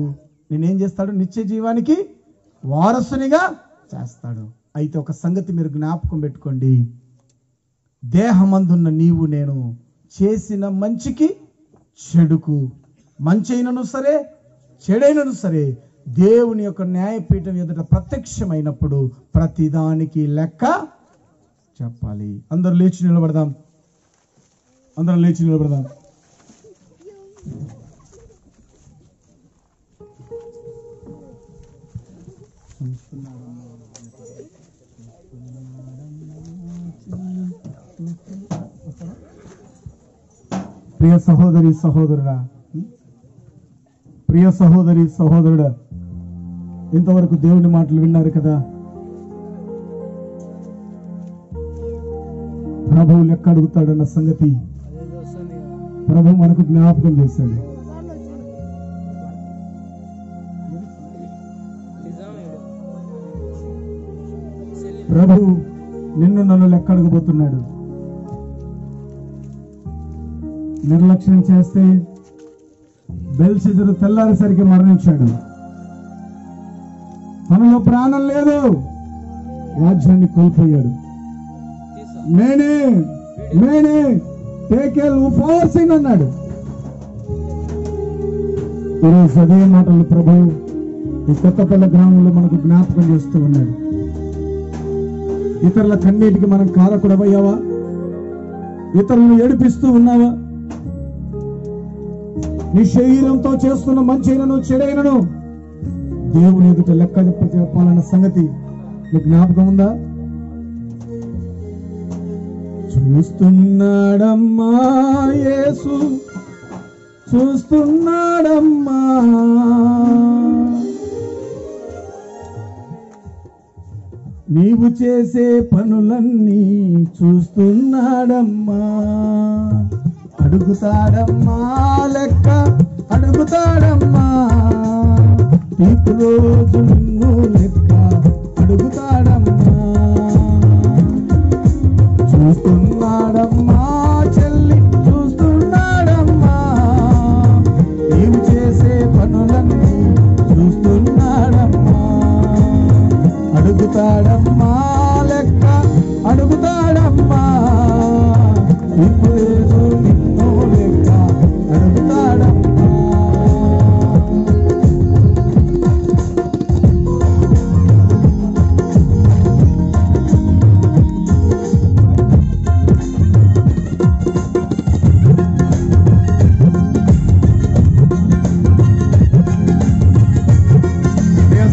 నేనేం చేస్తాడు? నిత్య జీవానికి వారసునిగా చేస్తాడు. అయితే ఒక సంగతి మీరు జ్ఞాపకం పెట్టుకోండి, దేహమందున్న నీవు నేను చేసిన మంచికి చెడుకు, మంచైనను సరే చెడైనను సరే, దేవుని యొక్క న్యాయపీఠం ఎదుట ప్రత్యక్షమైనప్పుడు ప్రతిదానికి లెక్క చెప్పాలి. అందరూ లేచి నిలబడదాం, అందరం లేచి నిలబడదాం. ప్రియ సహోదరి సహోదరుడా, ప్రియ సహోదరి సహోదరుడా, ఇంతవరకు దేవుని మాటలు విన్నారు కదా. ప్రభువు లెక్క అడుగుతాడన్న సంగతి ప్రభు మనకు జ్ఞాపకం చేశాడు. ప్రభు నిన్ను నన్ను లెక్క అడగబోతున్నాడు. నిర్లక్ష్యం చేస్తే బెల్షెజరు తెల్లారేసరికి మరణించాడు. తనలో ప్రాణం లేదు, రాజ్యాన్ని కోల్పోయాడు. నేనే టేకేల్ ఫోర్సింగ్ అన్నాడు. ఈరోజు అదే మాటలు ప్రభు ఈ కొత్తపల్లి గ్రామంలో మనకు జ్ఞాపకం చేస్తూ ఉన్నాడు. ఇతరుల కన్నీటికి మనం కారకుడమయ్యావా? ఇతరులను ఏడిపిస్తూ ఉన్నావా? నీ శరీరంతో చేస్తున్న మంచైనను చెడైనను దేవుని ఎదుట లెక్క చెప్పాలన్న సంగతి నీకు జ్ఞాపకం ఉందా? చూస్తున్నాడమ్మా యేసు చూస్తున్నాడమ్మా, నీవు చేసే పనులన్నీ చూస్తున్నాడమ్మా. అడుగుతాడమ్మా లెక్క అడుగుతాడమ్మా, తీర్పు రోజు నిన్ను లెక్క అడుగుతాడమ్మా. చూస్తున్నాడమ్మా చెల్లి చూస్తున్నాడమ్మా, నీవు చేసే పనులన్నీ చూస్తున్నాడమ్మా. అడుగుతాడమ్మా లెక్క అడుగుతాడమ్మా, ఇప్పుడు నిన్ను లెక్క అడుగుతాడమ్మా.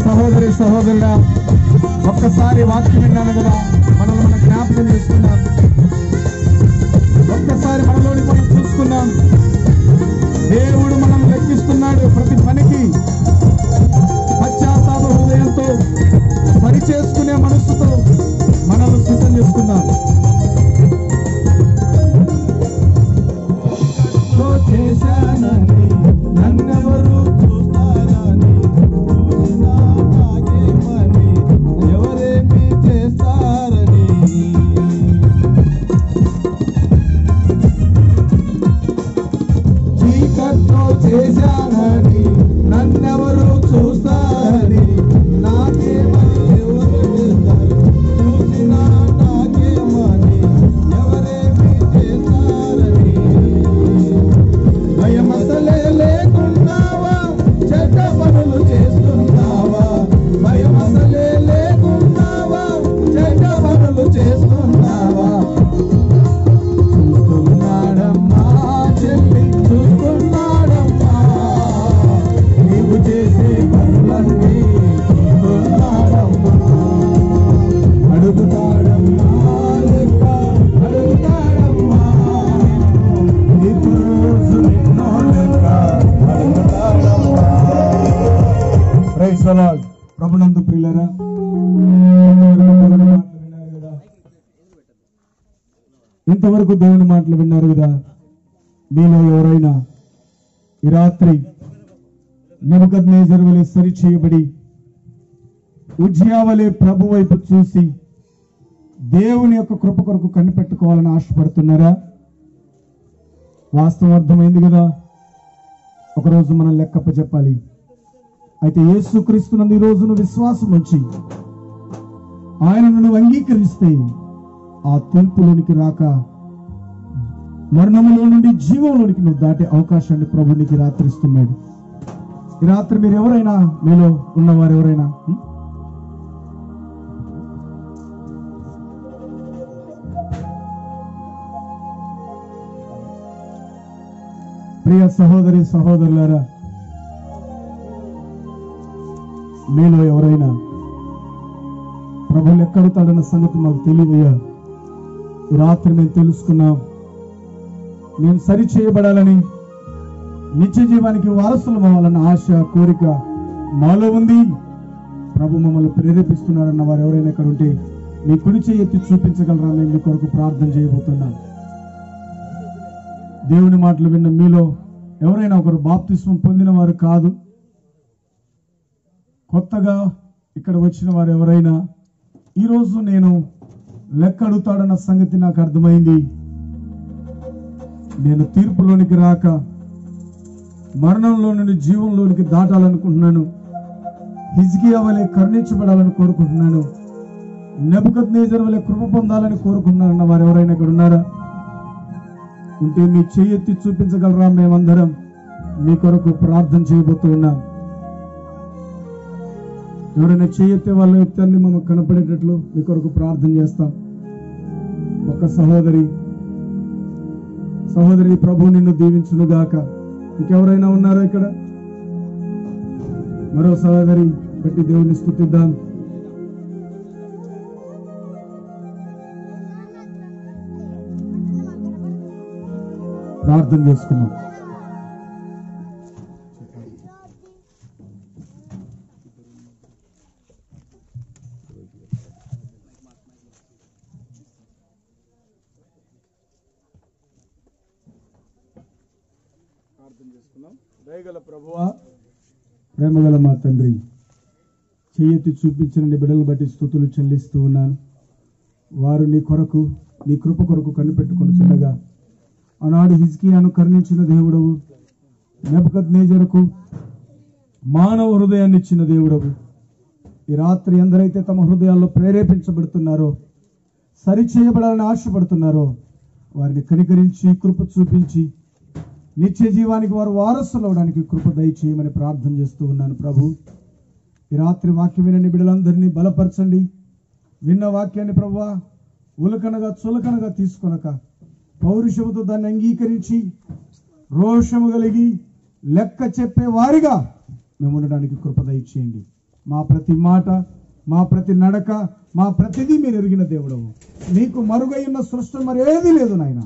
సహోదరి సహోదరుడా, ఒక్కసారి వాక్యం విన్నాను కదా, మనల్ని మనం జ్ఞాపకం చేసుకున్నాం. ఒక్కసారి మనలోని మనం చూసుకున్నాం. దేవుడు మనం లెక్కిస్తున్నాడు. ప్రతి పనికి పశ్చాత్తాప హృదయంతో పని చేసుకునే మనస్సుతో మనల్ని సిద్ధం చేసుకున్నాం. చేశానని నన్నెవరు చూస్తారని, ఎవరేమి చేస్తారని, చీకట్లో చేశానని నన్నెవరు చూస్తారని, నాకేమని ఎవరు చేస్తారు, చూసినా నాకేమని ఎవరేమి చేస్తారని. భయమసలే లేకున్నావా, చెడ్డ పనులు చేస్తున్నావా, భయమసలే లేకున్నావా, చెడ్డ పనులు చేస్తున్నావా. చూస్తున్నాడమ్మా చెల్లి చూస్తున్నాడమ్మా, నీవు చేసే పనులన్నీ చూస్తున్నాడమ్మా. అడుగుతాడమ్మా లెక్క అడుగుతాడమ్మా, నీకు రోజు నిన్నో లెక్క అడుగుతాడమ్మా. Praise the lord. ప్రభునందు ప్రియులారా, ఇంతవరకు దేవుని మాటలు విన్నారు కదా. మీలో ఎవరైనా ఈ రాత్రి నెబుకద్నెజరు వలె సరి చేయబడి ఉజ్జియా వలె ప్రభు వైపు చూసి దేవుని యొక్క కృప కొరకు కనిపెట్టుకోవాలని ఆశపడుతున్నారా? వాస్తవం అర్థమైంది కదా. ఒకరోజు మనం లెక్కప్ప చెప్పాలి. అయితే యేసుక్రీస్తునందు ఈ రోజు నువ్వు విశ్వాసం ఉంచి ఆయనను నువ్వు అంగీకరిస్తే ఆ తీర్పులోనికి రాక మరణములో నుండి జీవంలోనికి నువ్వు దాటే అవకాశాన్ని ప్రభు నీకు రాత్రి ఇస్తున్నాడు. ఈ రాత్రి మీరు ఎవరైనా, మీలో ఉన్నవారు ఎవరైనా ప్రియ సహోదరి సహోదరులారా, మీలో ఎవరైనా ప్రభు ఎక్కడుతాడన్న సంగతి మాకు తెలియదయ్యా. ఈ రాత్రి మేము తెలుసుకున్నాం. మేము సరి చేయబడాలని, నిత్య జీవానికి వారసులం అవ్వాలన్న ఆశ కోరిక మాలో ఉంది. ప్రభు మమ్మల్ని ప్రేరేపిస్తున్నారన్న వారు ఎవరైనా ఇక్కడ ఉంటే మీ కుడి చేయి ఎత్తి చూపించగలరా? మేము మీ కొరకు ప్రార్థన చేయబోతున్నాం. దేవుని మాటలు విన్న మీలో ఎవరైనా ఒకరు బాప్తిస్మం పొందిన వారు కాదు, కొత్తగా ఇక్కడ వచ్చిన వారు ఎవరైనా, ఈరోజు నేను లెక్క అడుగుతాడన్న సంగతి నాకు అర్థమైంది. నేను తీర్పులోనికి రాక మరణంలో నుండి జీవంలోనికి దాటాలనుకుంటున్నాను. హిజ్కియా వలె కరుణించబడాలని కోరుకుంటున్నాను. నెబుకద్నెజరు వలె కృప పొందాలని కోరుకుంటున్నారన్న వారు ఎవరైనా ఇక్కడ ఉన్నారా? ఉంటే మీ చెయ్యెత్తి చూపించగలరా? మేమందరం మీ కొరకు ప్రార్థన చేయబోతూ ఉన్నాం. ఎవరైనా చెయ్యెత్తే వాళ్ళ ఎత్తండి, మమ్మల్ని కనపడేటట్లు మీ కొరకు ప్రార్థన చేస్తాం. ఒక సహోదరి ప్రభు నిన్ను దీవించును గాక. ఇంకెవరైనా ఉన్నారా ఇక్కడ? మరో సహోదరి పెట్టి దేవుని స్తుతిద్దాం. ప్రార్థన చేసుకున్నాం. దయగల ప్రభువా, ప్రేమగల మా తండ్రి, చేయెత్తి చూపించిన నీ బిడ్డలను బట్టి స్తుతులు చెల్లిస్తూ ఉన్నాను. వారు నీ కొరకు, నీ కృప కొరకు కనిపెట్టుకొని చూడగా ఆనాడు హిజ్కియాను కరుణించిన దేవుడవు, నెబుకద్నెజరుకు మానవ హృదయాన్ని ఇచ్చిన దేవుడవు. ఈ రాత్రి ఎందరైతే తమ హృదయాల్లో ప్రేరేపించబడుతున్నారో, సరిచేయబడాలని ఆశపడుతున్నారో వారిని కనికరించి కృప చూపించి నిత్య జీవానికి వారు వారసులు అవడానికి కృప దయచేయమని ప్రార్థన చేస్తూ ఉన్నాను. ప్రభు, ఈ రాత్రి వాక్యం వినని బిడ్డలందరినీ బలపరచండి. విన్న వాక్యాన్ని ప్రభువా ఉలకనగా చులకనగా తీసుకొనక పౌరుషముతో దాన్ని అంగీకరించి రోషము కలిగి లెక్క చెప్పే వారిగా మేము ఉండడానికి కృప దయచేయండి. మా ప్రతి మాట, మా ప్రతి నడక, మా ప్రతిదీ మీరు ఎరిగిన దేవుడవు. నీకు మరుగైన సృష్టి మరేది లేదు నాయన.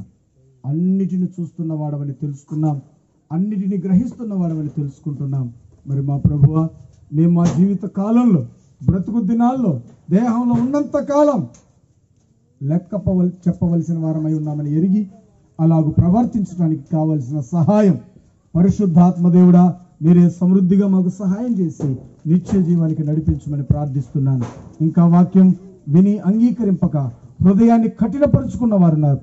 అన్నిటిని చూస్తున్న వాడవని తెలుసుకున్నాం, అన్నిటిని గ్రహిస్తున్న వాడవని తెలుసుకుంటున్నాం. మరి మా ప్రభువా, మేము మా జీవిత కాలంలో, బ్రతుకు దినాల్లో, దేహంలో ఉన్నంత కాలం చెప్పవలసిన వారమై ఉన్నామని ఎరిగి అలాగూ ప్రవర్తించడానికి కావలసిన సహాయం పరిశుద్ధాత్మ దేవుడా మీరే సమృద్ధిగా మాకు సహాయం చేసి నిత్య జీవానికి నడిపించమని ప్రార్థిస్తున్నాను. ఇంకా వాక్యం విని అంగీకరింపక హృదయాన్ని కఠినపరుచుకున్న వారున్నారు.